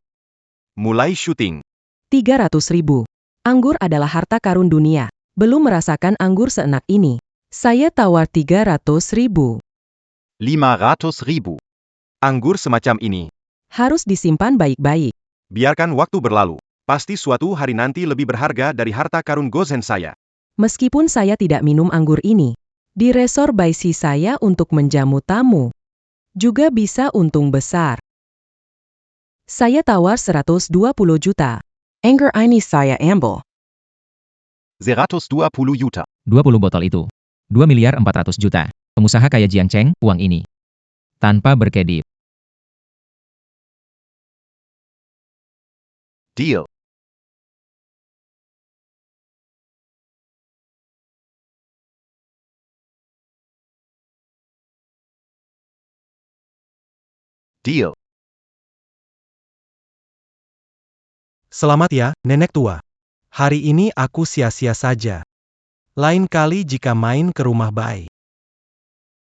Mulai syuting. 300.000. Anggur adalah harta karun dunia. Belum merasakan anggur seenak ini. Saya tawar 300.000. 500.000. Anggur semacam ini. Harus disimpan baik-baik. Biarkan waktu berlalu. Pasti suatu hari nanti lebih berharga dari harta karun Gozen saya. Meskipun saya tidak minum anggur ini, di resor baisi saya untuk menjamu tamu. Juga bisa untung besar. Saya tawar 120 juta. Anggur ini saya ambil. 120 juta. 20 botol itu. 2 miliar 400 juta. Pengusaha kaya Jiang Cheng, uang ini. Tanpa berkedip. Deal. Deal. Selamat ya, nenek tua. Hari ini aku sia-sia saja. Lain kali jika main ke rumah Bai.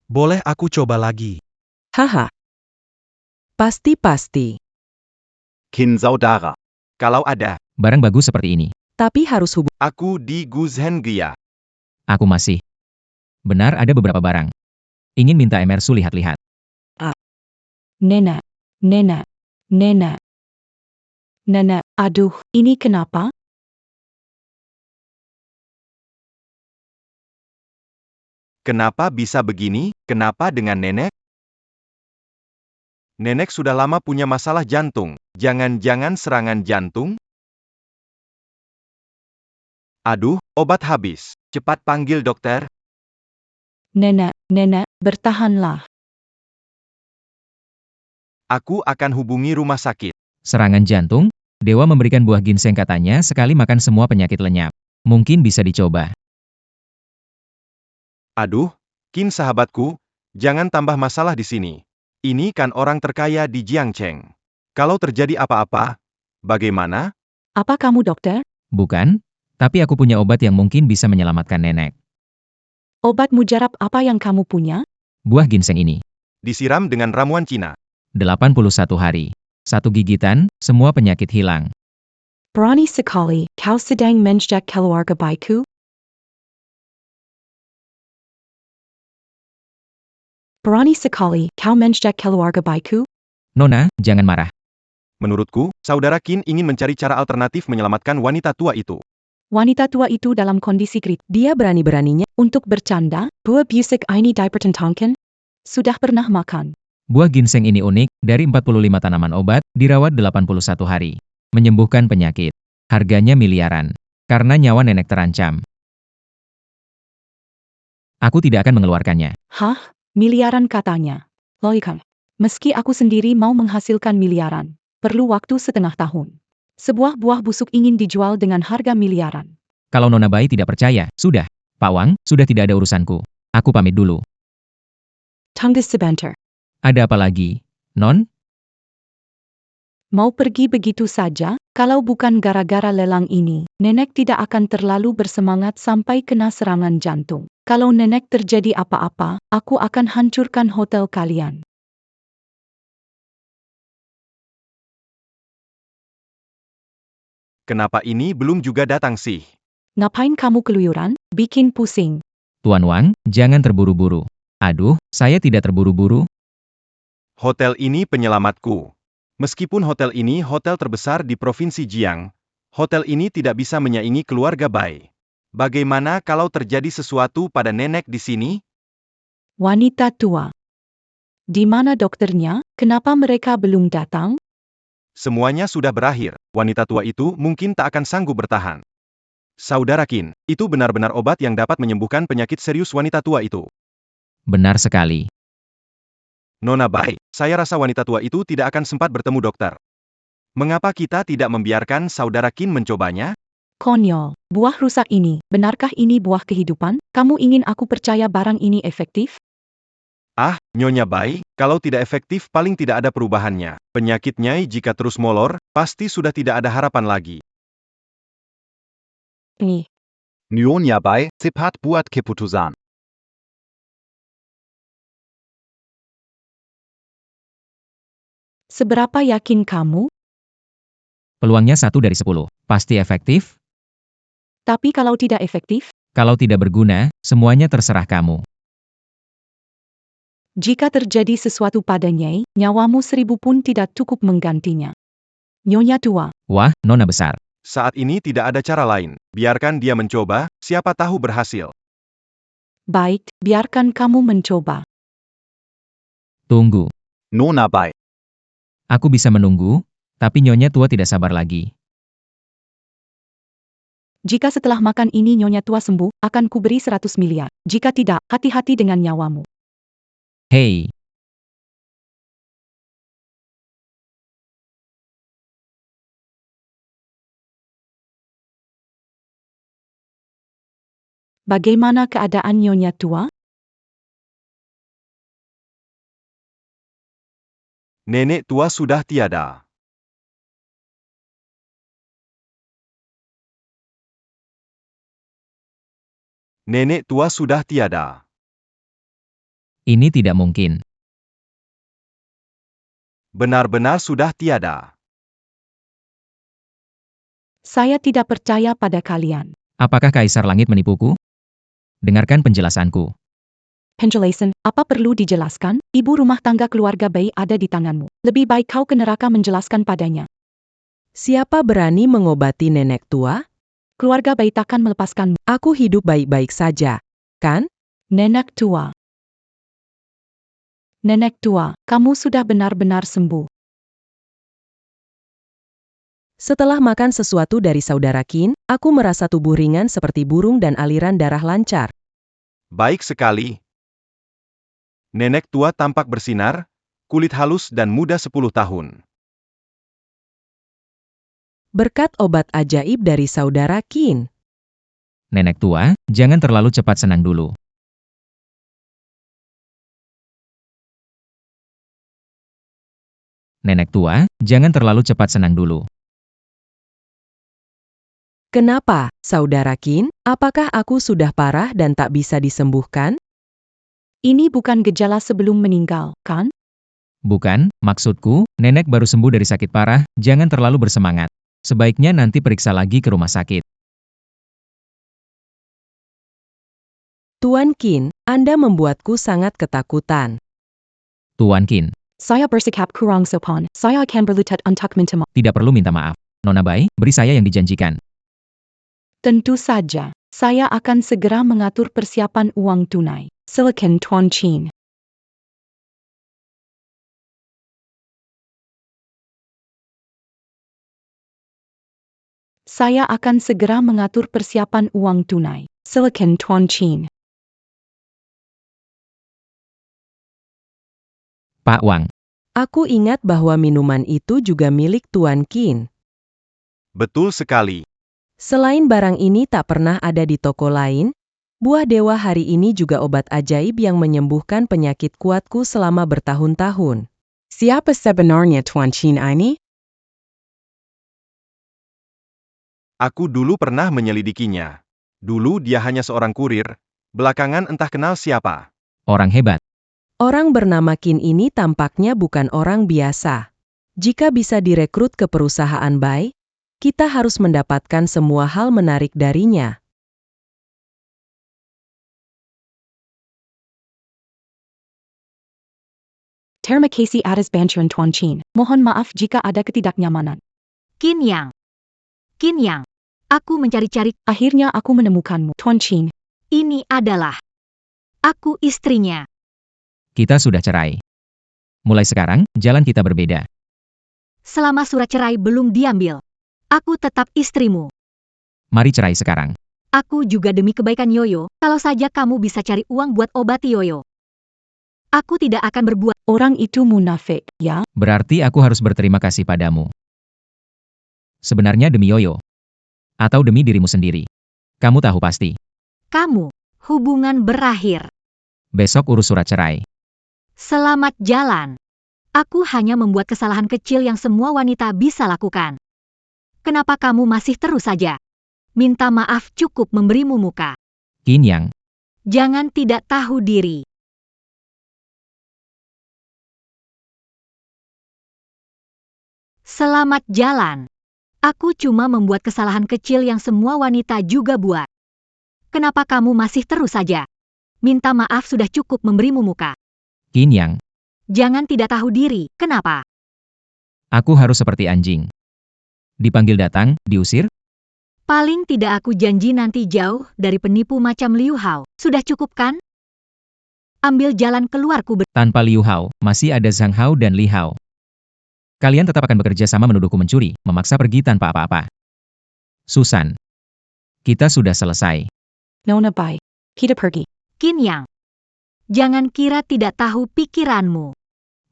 Boleh aku coba lagi? Haha. Pasti-pasti. Kin Saudara. Kalau ada, Barang bagus seperti ini. Tapi harus hubung. aku di Guzhen Gia. Aku masih. Benar ada beberapa barang. Ingin minta Emersu lihat-lihat. Nena, Nena, Nena. Nena, aduh, ini kenapa? Kenapa bisa begini? Kenapa dengan nenek? Nenek sudah lama punya masalah jantung. Jangan-jangan serangan jantung? Aduh, obat habis. Cepat panggil dokter. Nena, Nena, bertahanlah. Aku akan hubungi rumah sakit. Serangan jantung? Dewa memberikan buah ginseng katanya sekali makan semua penyakit lenyap. Mungkin bisa dicoba. Aduh, Kin sahabatku, jangan tambah masalah di sini. Ini kan orang terkaya di Jiangcheng. Kalau terjadi apa-apa, bagaimana? Apa kamu dokter? Bukan? Tapi aku punya obat yang mungkin bisa menyelamatkan nenek. Obat mujarab apa yang kamu punya? Buah ginseng ini. Disiram dengan ramuan Cina. 81 hari. 1 gigitan, semua penyakit hilang. Berani sekali, kau sedang menjejak keluarga baikku? Berani sekali, kau menjejak keluarga baikku? Nona, jangan marah. Menurutku, saudara Qin ingin mencari cara alternatif menyelamatkan wanita tua itu. Wanita tua itu dalam kondisi kritis. Dia berani-beraninya. Untuk bercanda, buah busuk ini dipertentangkan? Sudah pernah makan. Buah ginseng ini unik, dari 45 tanaman obat, dirawat 81 hari. Menyembuhkan penyakit. Harganya miliaran. Karena nyawa nenek terancam. Aku tidak akan mengeluarkannya. Hah? Miliaran katanya. Loikan. Meski aku sendiri mau menghasilkan miliaran, perlu waktu setengah tahun. Sebuah buah busuk ingin dijual dengan harga miliaran. Kalau Nona Bai tidak percaya, sudah. Pak Wang, sudah tidak ada urusanku. Aku pamit dulu. Tunggu sebentar. Ada apa lagi, Non? Mau pergi begitu saja? Kalau bukan gara-gara lelang ini, nenek tidak akan terlalu bersemangat sampai kena serangan jantung. Kalau nenek terjadi apa-apa, aku akan hancurkan hotel kalian. Kenapa ini belum juga datang sih? Ngapain kamu keluyuran? Bikin pusing. Tuan Wang, jangan terburu-buru. Aduh, saya tidak terburu-buru. Hotel ini penyelamatku. Meskipun hotel ini hotel terbesar di Provinsi Jiang, hotel ini tidak bisa menyaingi keluarga Bai. Bagaimana kalau terjadi sesuatu pada nenek di sini? Wanita tua. Di mana dokternya? Kenapa mereka belum datang? Semuanya sudah berakhir. Wanita tua itu mungkin tak akan sanggup bertahan. Saudara Qin, itu benar-benar obat yang dapat menyembuhkan penyakit serius wanita tua itu. Benar sekali. Nona Bai, saya rasa wanita tua itu tidak akan sempat bertemu dokter. Mengapa kita tidak membiarkan saudara Qin mencobanya? Konyol. Buah rusak ini, benarkah ini buah kehidupan? Kamu ingin aku percaya barang ini efektif? Ah, Nyonya Bai, kalau tidak efektif paling tidak ada perubahannya. Penyakit Nyai jika terus molor, pasti sudah tidak ada harapan lagi. Nih. Nyonya Bai, cepat buat keputusan. Seberapa yakin kamu? Peluangnya 1 dari 10. Pasti efektif? Tapi kalau tidak efektif? Kalau tidak berguna, semuanya terserah kamu. Jika terjadi sesuatu pada Nyai, nyawamu 1000 pun tidak cukup menggantinya. Nyonya tua. Wah, Nona besar. Saat ini tidak ada cara lain. Biarkan dia mencoba, siapa tahu berhasil. Baik, biarkan kamu mencoba. Tunggu. Nona Bai. Aku bisa menunggu, tapi Nyonya tua tidak sabar lagi. Jika setelah makan ini Nyonya tua sembuh, akan kuberi 100 miliar. Jika tidak, hati-hati dengan nyawamu. Hei, Bagaimana keadaan Nyonya tua? Nenek tua sudah tiada. Nenek tua sudah tiada. ini tidak mungkin. Benar-benar sudah tiada. Saya tidak percaya pada kalian. Apakah Kaisar Langit menipuku? Dengarkan penjelasanku. Penjelasan, apa perlu dijelaskan? Ibu rumah tangga keluarga Bai ada di tanganmu. Lebih baik kau ke neraka menjelaskan padanya. Siapa berani mengobati nenek tua? Keluarga Bai takkan melepaskanmu. Aku hidup baik-baik saja, kan? Nenek tua. Nenek tua, kamu sudah benar-benar sembuh. Setelah makan sesuatu dari saudara Qin, aku merasa tubuh ringan seperti burung dan aliran darah lancar. Baik sekali. Nenek tua tampak bersinar, kulit halus dan muda 10 tahun. Berkat obat ajaib dari saudara Qin. Nenek tua, jangan terlalu cepat senang dulu. Nenek tua, jangan terlalu cepat senang dulu. Kenapa, saudara Qin? Apakah aku sudah parah dan tak bisa disembuhkan? Ini bukan gejala sebelum meninggal, kan? Bukan, maksudku, nenek baru sembuh dari sakit parah, jangan terlalu bersemangat. Sebaiknya nanti periksa lagi ke rumah sakit. Tuan Qin, Anda membuatku sangat ketakutan. Tuan Qin, Saya bersikap kurang sopan. Saya akan berlutut untuk minta maaf. tidak perlu minta maaf. Nona Bai, beri saya yang dijanjikan. Tentu saja. Saya akan segera mengatur persiapan uang tunai. Silakan Tuan Qin. Saya akan segera mengatur persiapan uang tunai. Silakan Tuan Qin. Pak Wang, Aku ingat bahwa minuman itu juga milik Tuan Qin. Betul sekali. Selain barang ini tak pernah ada di toko lain, buah dewa hari ini juga obat ajaib yang menyembuhkan penyakit kuatku selama bertahun-tahun. Siapa sebenarnya Tuan Qin ini? Aku dulu pernah menyelidikinya. Dulu dia hanya seorang kurir, belakangan entah kenal siapa. orang hebat. Orang bernama Qin ini tampaknya bukan orang biasa. Jika bisa direkrut ke perusahaan Bai, kita harus mendapatkan semua hal menarik darinya. Terima kasih atas bantuan Tuan Chin. Mohon maaf jika ada ketidaknyamanan. Qin Yang, aku mencari-cari, Akhirnya aku menemukanmu, Tuan Chin. ini adalah aku istrinya. Kita sudah cerai. Mulai sekarang, jalan kita berbeda. Selama surat cerai belum diambil, aku tetap istrimu. Mari cerai sekarang. Aku juga demi kebaikan Yoyo, kalau saja kamu bisa cari uang buat obati Yoyo. Aku tidak akan berbuat. Orang itu munafik, ya? Berarti aku harus berterima kasih padamu. Sebenarnya demi Yoyo. Atau demi dirimu sendiri. Kamu tahu pasti. Kamu, hubungan berakhir. Besok urus surat cerai. Selamat jalan. Aku hanya membuat kesalahan kecil yang semua wanita bisa lakukan. Kenapa kamu masih terus saja? Minta maaf cukup memberimu muka. Qin Yang, Jangan tidak tahu diri. Selamat jalan. Aku cuma membuat kesalahan kecil yang semua wanita juga buat. Kenapa kamu masih terus saja? Minta maaf sudah cukup memberimu muka. Qin Yang, Jangan tidak tahu diri, kenapa? aku harus seperti anjing. Dipanggil datang, diusir? Paling tidak aku janji nanti jauh dari penipu macam Liu Hao. Sudah cukup kan? Ambil jalan keluarku. Tanpa Liu Hao, masih ada Zhang Hao dan Li Hao. Kalian tetap akan bekerja sama menuduhku mencuri, memaksa pergi tanpa apa-apa. Susan, kita sudah selesai. Nona bye. Kita pergi. Qin Yang. Jangan kira tidak tahu pikiranmu.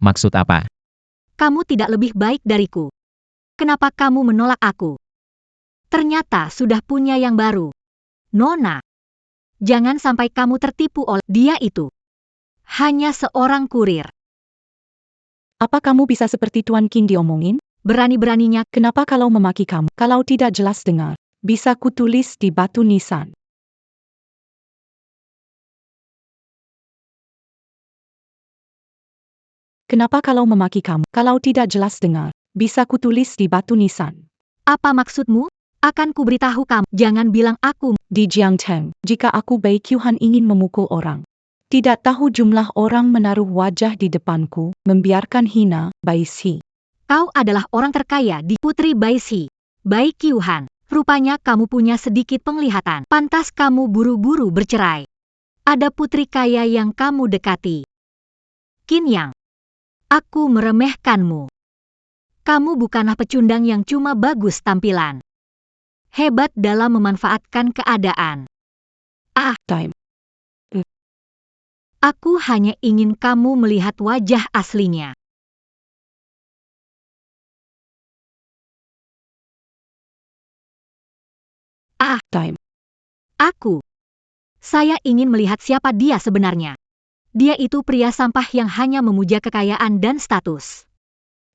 Maksud apa? Kamu tidak lebih baik dariku. Kenapa kamu menolak aku? Ternyata sudah punya yang baru. Nona. Jangan sampai kamu tertipu oleh dia itu. Hanya seorang kurir. Apa kamu bisa seperti Tuan Qin diomongin? Berani-beraninya, Kenapa kalau memaki kamu? Kalau tidak jelas dengar, bisa kutulis di batu nisan. Kenapa kalau memaki kamu? Kalau tidak jelas dengar, bisa kutulis di batu nisan. apa maksudmu? Akan kuberitahu kamu. Jangan bilang aku. Di Jiangteng, jika aku Bai Qiuhan ingin memukul orang. Tidak tahu jumlah orang menaruh wajah di depanku, membiarkan hina, Bai Si. Kau adalah orang terkaya di Putri Bai Si. Bai Qiuhan. Rupanya kamu punya sedikit penglihatan. Pantas kamu buru-buru bercerai. Ada putri kaya yang kamu dekati. Qin Yang. Aku meremehkanmu. Kamu bukanlah pecundang yang cuma bagus tampilan. Hebat dalam memanfaatkan keadaan. Time. Aku hanya ingin kamu melihat wajah aslinya. Time. Saya ingin melihat siapa dia sebenarnya. Dia itu pria sampah yang hanya memuja kekayaan dan status.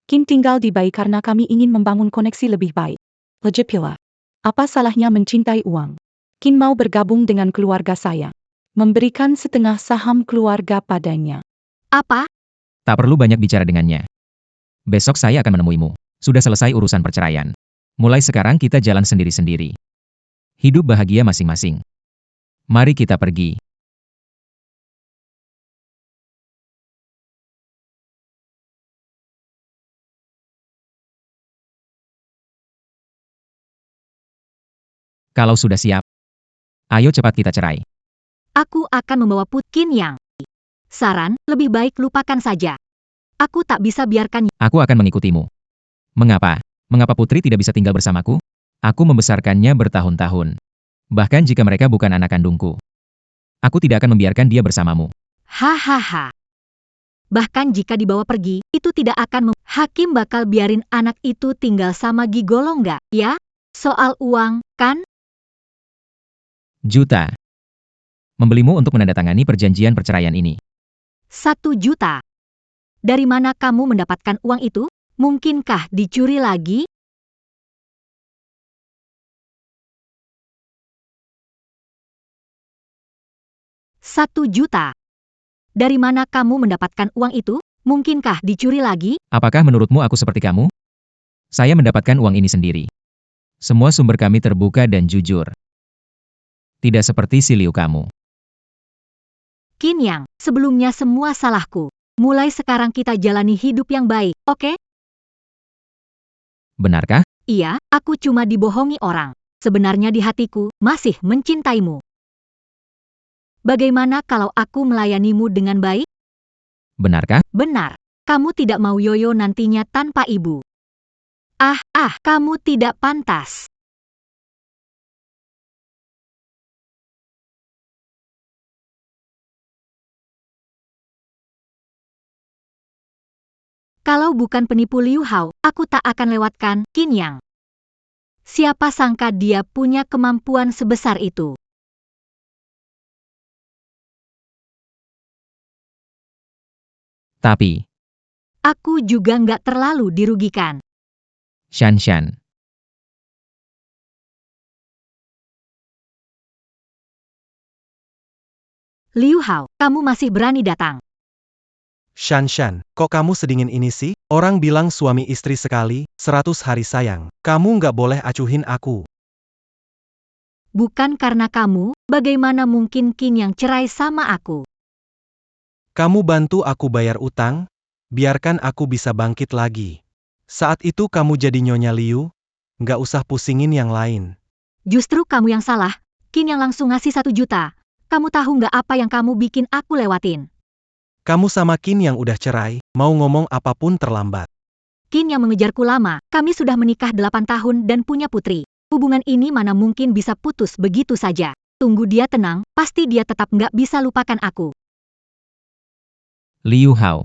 Qin tinggal di Bai karena kami ingin membangun koneksi lebih baik. Lejepila. Apa salahnya mencintai uang? Qin mau bergabung dengan keluarga saya. Memberikan setengah saham keluarga padanya. Apa? Tak perlu banyak bicara dengannya. Besok saya akan menemuimu. Sudah selesai urusan perceraian. Mulai sekarang kita jalan sendiri-sendiri. Hidup bahagia masing-masing. Mari kita pergi. Kalau sudah siap, ayo cepat kita cerai. Aku akan membawa Qin Yang. Saran, lebih baik lupakan saja. Aku tak bisa biarkan. Aku akan mengikutimu. Mengapa? Mengapa putri tidak bisa tinggal bersamaku? Aku membesarkannya bertahun-tahun. Bahkan jika mereka bukan anak kandungku. Aku tidak akan membiarkan dia bersamamu. Hahaha. Bahkan jika dibawa pergi, itu tidak akan Hakim bakal biarin anak itu tinggal sama Gigolo nggak, ya? Soal uang, kan? Juta. Membelimu untuk menandatangani perjanjian perceraian ini. 1 juta. Dari mana kamu mendapatkan uang itu? Mungkinkah dicuri lagi? Satu juta. Dari mana kamu mendapatkan uang itu? Mungkinkah dicuri lagi? Apakah menurutmu aku seperti kamu? Saya mendapatkan uang ini sendiri. Semua sumber kami terbuka dan jujur. Tidak seperti si Liu kamu. Qin Yang, sebelumnya semua salahku. Mulai sekarang kita jalani hidup yang baik, oke? Benarkah? Iya, aku cuma dibohongi orang. Sebenarnya di hatiku, masih mencintaimu. Bagaimana kalau aku melayanimu dengan baik? Benarkah? Benar. Kamu tidak mau yoyo nantinya tanpa ibu. Kamu tidak pantas. Kalau bukan penipu Liu Hao, aku tak akan lewatkan Qin Yang. Siapa sangka dia punya kemampuan sebesar itu. Tapi, Aku juga nggak terlalu dirugikan. Shan. Liu Hao, kamu masih berani datang. Shan, kok kamu sedingin ini sih? Orang bilang suami istri sekali, 100 hari sayang. Kamu nggak boleh acuhin aku. Bukan karena kamu, bagaimana mungkin Qin Yang cerai sama aku? Kamu bantu aku bayar utang, biarkan aku bisa bangkit lagi. Saat itu kamu jadi Nyonya Liu, nggak usah pusingin yang lain. Justru kamu yang salah. Qin Yang langsung ngasih 1 juta. Kamu tahu nggak apa yang kamu bikin aku lewatin? Kamu sama Qin yang udah cerai, mau ngomong apapun terlambat. Qin yang mengejarku lama, kami sudah menikah 8 tahun dan punya putri. Hubungan ini mana mungkin bisa putus begitu saja. Tunggu dia tenang, pasti dia tetap nggak bisa lupakan aku. Liu Hao.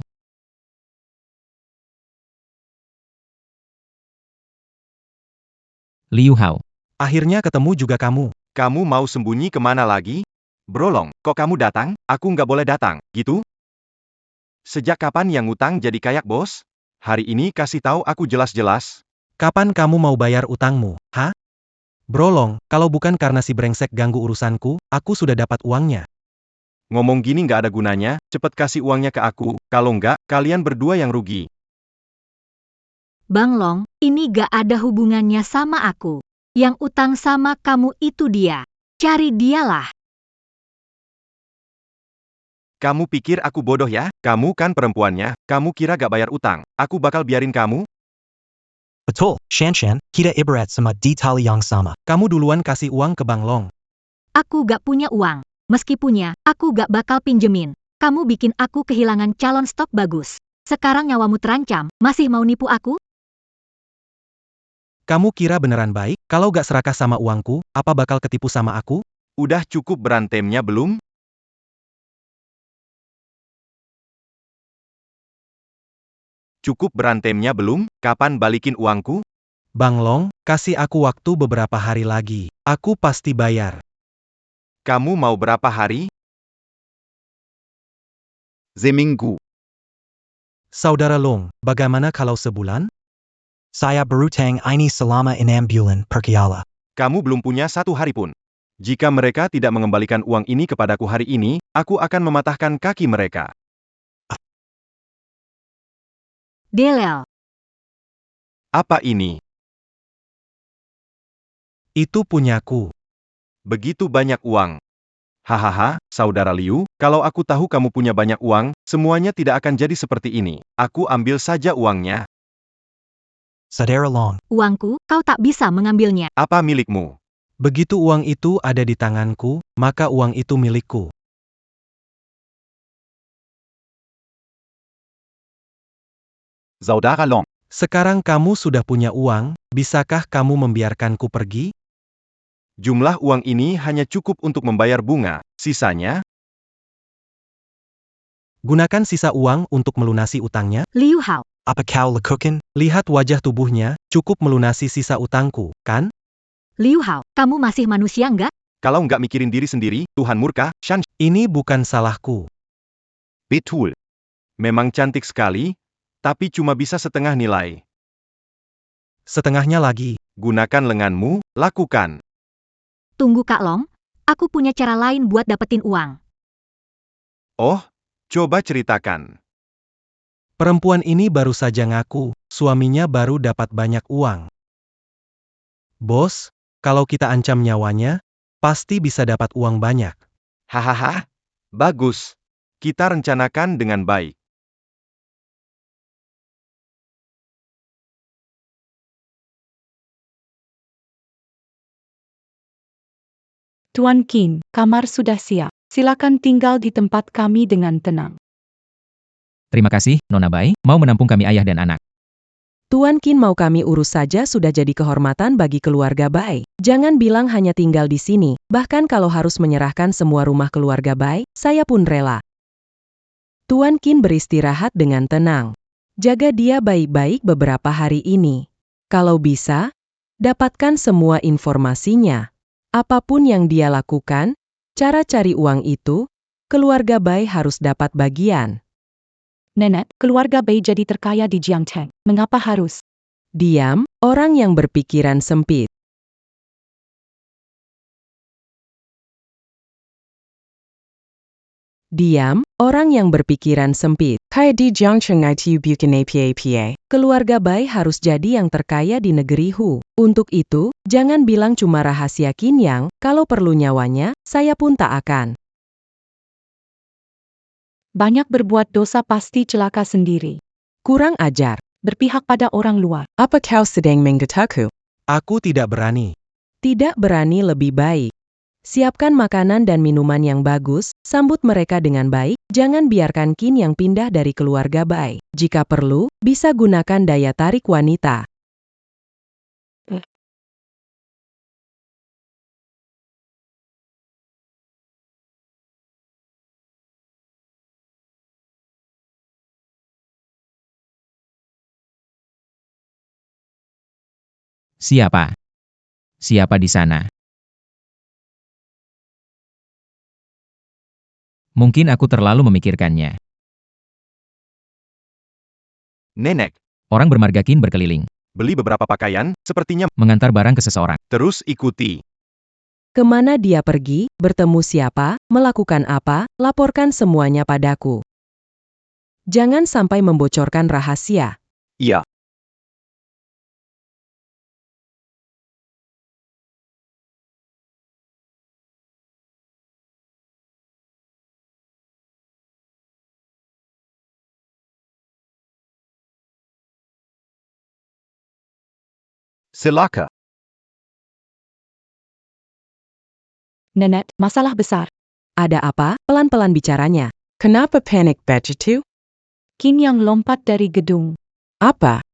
Akhirnya ketemu juga kamu. Kamu mau sembunyi kemana lagi? Brolong, kok kamu datang? Aku nggak boleh datang, gitu? Sejak kapan yang ngutang jadi kayak bos? Hari ini kasih tahu aku jelas-jelas. Kapan kamu mau bayar utangmu, ha? Brolong, kalau bukan karena si brengsek ganggu urusanku, aku sudah dapat uangnya. Ngomong gini nggak ada gunanya, cepet kasih uangnya ke aku, kalau nggak, kalian berdua yang rugi. Bang Long, ini gak ada hubungannya sama aku. Yang utang sama kamu itu dia. Cari dialah. Kamu pikir aku bodoh ya? Kamu kan perempuannya, kamu kira gak bayar utang. Aku bakal biarin kamu? Betul, Shan, kita ibarat sama di tali yang sama. Kamu duluan kasih uang ke Bang Long. Aku gak punya uang. Meski punya, aku gak bakal pinjemin. Kamu bikin aku kehilangan calon stok bagus. Sekarang nyawamu terancam, masih mau nipu aku? Kamu kira beneran baik? Kalau gak serakah sama uangku, apa bakal ketipu sama aku? Udah cukup berantemnya belum? Cukup berantemnya belum? Kapan balikin uangku? Bang Long, kasih aku waktu beberapa hari lagi. Aku pasti bayar. Kamu mau berapa hari? Seminggu. Saudara Long, bagaimana kalau sebulan? Saya berutang ini selama 6 bulan perkiala. Kamu belum punya 1 hari pun. Jika mereka tidak mengembalikan uang ini kepadaku hari ini, aku akan mematahkan kaki mereka. Delel. Apa ini? Itu punyaku. Begitu banyak uang. Hahaha, saudara Liu, kalau aku tahu kamu punya banyak uang, semuanya tidak akan jadi seperti ini. Aku ambil saja uangnya. Saudara Long, Uangku, kau tak bisa mengambilnya. Apa milikmu? Begitu uang itu ada di tanganku, maka uang itu milikku. Saudara Long. Sekarang kamu sudah punya uang, bisakah kamu membiarkanku pergi? Jumlah uang ini hanya cukup untuk membayar bunga, sisanya, Gunakan sisa uang untuk melunasi utangnya. Liu Hao. apa kau lakukan? Lihat wajah tubuhnya, cukup melunasi sisa utangku, kan? Liu Hao, kamu masih manusia nggak? kalau nggak mikirin diri sendiri, Tuhan murka, Shan. Ini bukan salahku. Betul. Memang cantik sekali, tapi cuma bisa setengah nilai. Setengahnya lagi. Gunakan lenganmu, lakukan. Tunggu Kak Long, aku punya cara lain buat dapetin uang. Oh, coba ceritakan. Perempuan ini baru saja ngaku, suaminya baru dapat banyak uang. Bos, kalau kita ancam nyawanya, pasti bisa dapat uang banyak. Hahaha, bagus. Kita rencanakan dengan baik. Tuan Qin, kamar sudah siap. Silakan tinggal di tempat kami dengan tenang. Terima kasih, Nona Bai, mau menampung kami ayah dan anak. Tuan Qin mau kami urus saja sudah jadi kehormatan bagi keluarga Bai. Jangan bilang hanya tinggal di sini, bahkan kalau harus menyerahkan semua rumah keluarga Bai, saya pun rela. Tuan Qin beristirahat dengan tenang. Jaga dia baik-baik beberapa hari ini. Kalau bisa, dapatkan semua informasinya. Apapun yang dia lakukan, cara cari uang itu, keluarga Bai harus dapat bagian. Nenek, keluarga Bai jadi terkaya di Jiangteng. Mengapa harus? Diam, orang yang berpikiran sempit. Diam, orang yang berpikiran sempit. Kaya di Jiangcheng itu bukan apa-apa. Keluarga Bai harus jadi yang terkaya di negeri Hu. Untuk itu, jangan bilang cuma rahasia Qin Yang, kalau perlu nyawanya, saya pun tak akan. Banyak berbuat dosa pasti celaka sendiri. Kurang ajar. Berpihak pada orang luar. Apa kau sedang mengataku? Aku tidak berani. Tidak berani lebih baik. Siapkan makanan dan minuman yang bagus, sambut mereka dengan baik, jangan biarkan Qin Yang pindah dari keluarga Bai. Jika perlu, bisa gunakan daya tarik wanita. Siapa? Siapa di sana? Mungkin aku terlalu memikirkannya. Nenek, Orang bermarga Qin berkeliling, beli beberapa pakaian, sepertinya mengantar barang ke seseorang. terus ikuti. Kemana dia pergi, bertemu siapa, melakukan apa, laporkan semuanya padaku. Jangan sampai membocorkan rahasia. Iya. Silakan. Nenek, masalah besar. Ada apa? Pelan-pelan bicaranya. Kenapa panik begitu? Qin Yang lompat dari gedung. Apa?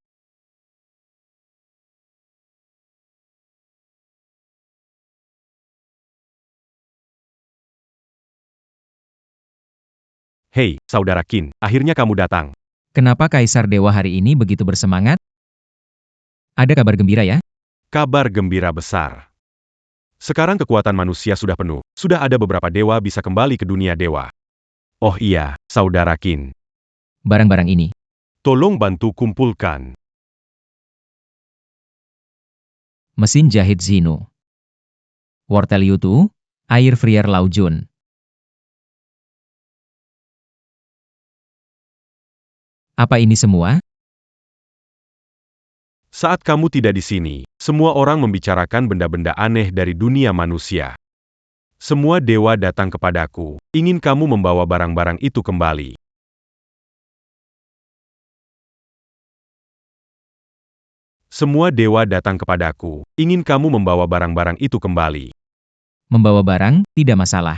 Hei, saudara Qin, akhirnya kamu datang. Kenapa Kaisar Dewa hari ini begitu bersemangat? Ada kabar gembira ya? Kabar gembira besar. Sekarang kekuatan manusia sudah penuh. Sudah ada beberapa dewa bisa kembali ke dunia dewa. Oh iya, saudara Qin. Barang-barang ini. Tolong bantu kumpulkan. Mesin jahit Zinu. Wortel Yutu, air Frier Laujun. Apa ini semua? Saat kamu tidak di sini, semua orang membicarakan benda-benda aneh dari dunia manusia. Semua dewa datang kepadaku, ingin kamu membawa barang-barang itu kembali. Semua dewa datang kepadaku, ingin kamu membawa barang-barang itu kembali. Membawa barang, tidak masalah.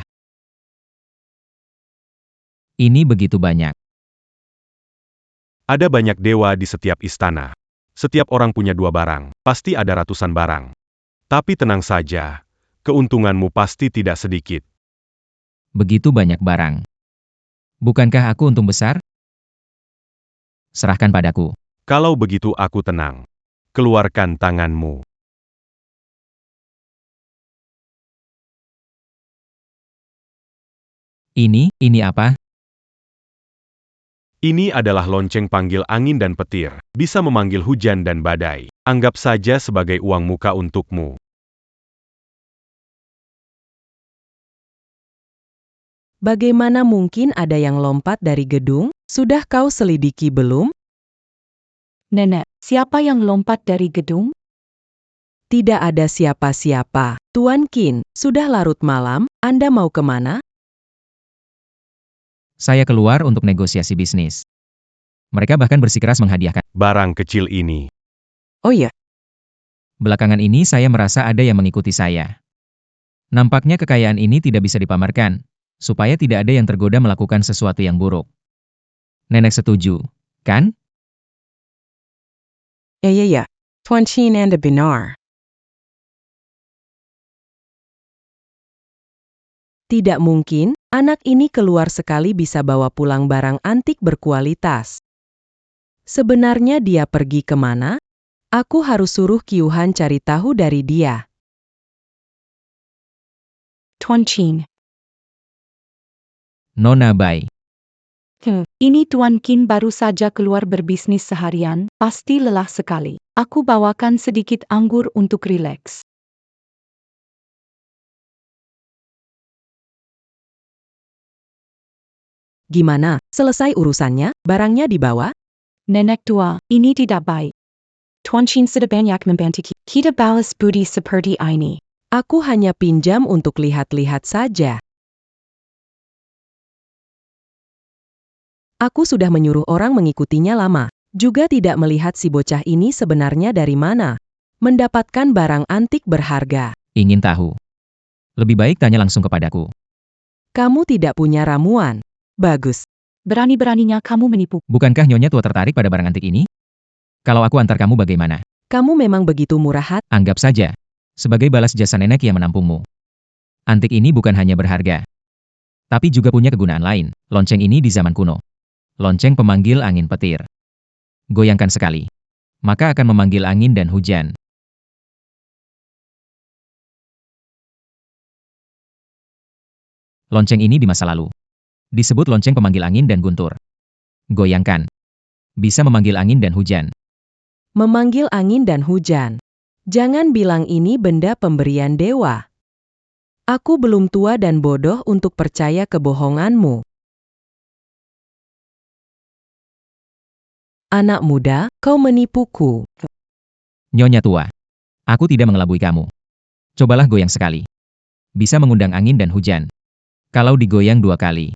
Ini begitu banyak. Ada banyak dewa di setiap istana. Setiap orang punya 2 barang, pasti ada ratusan barang. Tapi tenang saja, keuntunganmu pasti tidak sedikit. Begitu banyak barang. Bukankah aku untung besar? Serahkan padaku. Kalau begitu aku tenang. Keluarkan tanganmu. Ini apa? Ini adalah lonceng panggil angin dan petir, bisa memanggil hujan dan badai. Anggap saja sebagai uang muka untukmu. Bagaimana mungkin ada yang lompat dari gedung? Sudah kau selidiki belum? Nenek, siapa yang lompat dari gedung? Tidak ada siapa-siapa. Tuan Qin, sudah larut malam, Anda mau kemana? Saya keluar untuk negosiasi bisnis. Mereka bahkan bersikeras menghadiahkan. Barang kecil ini. Oh iya, Belakangan ini saya merasa ada yang mengikuti saya. Nampaknya kekayaan ini tidak bisa dipamerkan, supaya tidak ada yang tergoda melakukan sesuatu yang buruk. Nenek setuju, kan? Ya. Tuan Chin Anda benar. Tidak mungkin, anak ini keluar sekali bisa bawa pulang barang antik berkualitas. Sebenarnya dia pergi kemana? Aku harus suruh Kyuhan cari tahu dari dia. Tuan Chin. Nona Bai. Ini Tuan Qin baru saja keluar berbisnis seharian, pasti lelah sekali. Aku bawakan sedikit anggur untuk rileks. Gimana, selesai urusannya? Barangnya dibawa? Nenek tua, ini tidak baik. Tuan Chin sudah banyak membantu kita balas budi seperti ini. Aku hanya pinjam untuk lihat-lihat saja. Aku sudah menyuruh orang mengikutinya lama. Juga tidak melihat si bocah ini sebenarnya dari mana. Mendapatkan barang antik berharga. Ingin tahu? Lebih baik tanya langsung kepadaku. Kamu tidak punya ramuan. Bagus. Berani-beraninya kamu menipu. Bukankah Nyonya tua tertarik pada barang antik ini? Kalau aku antar kamu bagaimana? Kamu memang begitu murah hati. Anggap saja, sebagai balas jasa nenek yang menampungmu. Antik ini bukan hanya berharga, tapi juga punya kegunaan lain. Lonceng ini di zaman kuno. Lonceng pemanggil angin petir. Goyangkan sekali, maka akan memanggil angin dan hujan. Lonceng ini di masa lalu disebut lonceng pemanggil angin dan guntur. Goyangkan, bisa memanggil angin dan hujan. Memanggil angin dan hujan. Jangan bilang ini benda pemberian dewa. Aku belum tua dan bodoh untuk percaya kebohonganmu. Anak muda, kau menipuku. Nyonya tua, aku tidak mengelabui kamu. Cobalah goyang sekali. Bisa mengundang angin dan hujan. Kalau digoyang 2 kali.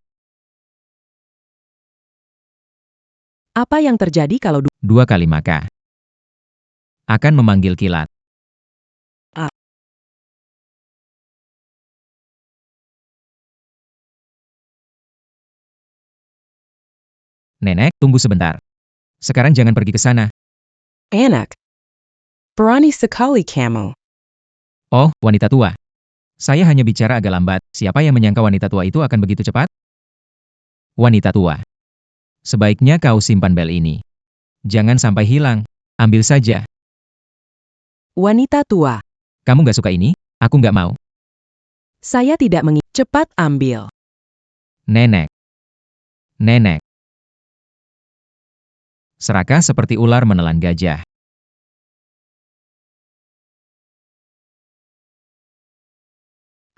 Apa yang terjadi kalau 2 kali maka akan memanggil kilat. Nenek, tunggu sebentar. Sekarang jangan pergi ke sana. Anak? Berani sekali kamu. Oh, wanita tua. Saya hanya bicara agak lambat. Siapa yang menyangka wanita tua itu akan begitu cepat? Wanita tua. Sebaiknya kau simpan bel ini. Jangan sampai hilang. Ambil saja. Wanita tua. Kamu gak suka ini? Aku gak mau. Saya tidak cepat ambil. Nenek. Nenek. Serakah seperti ular menelan gajah.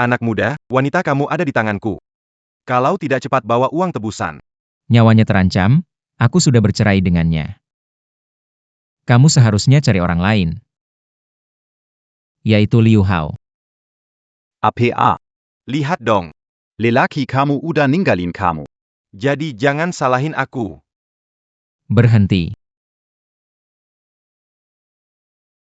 Anak muda, wanita kamu ada di tanganku. Kalau tidak cepat bawa uang tebusan. Nyawanya terancam, aku sudah bercerai dengannya. Kamu seharusnya cari orang lain. Yaitu Liu Hao. APA. Lihat dong. Lelaki kamu udah ninggalin kamu. Jadi jangan salahin aku. Berhenti.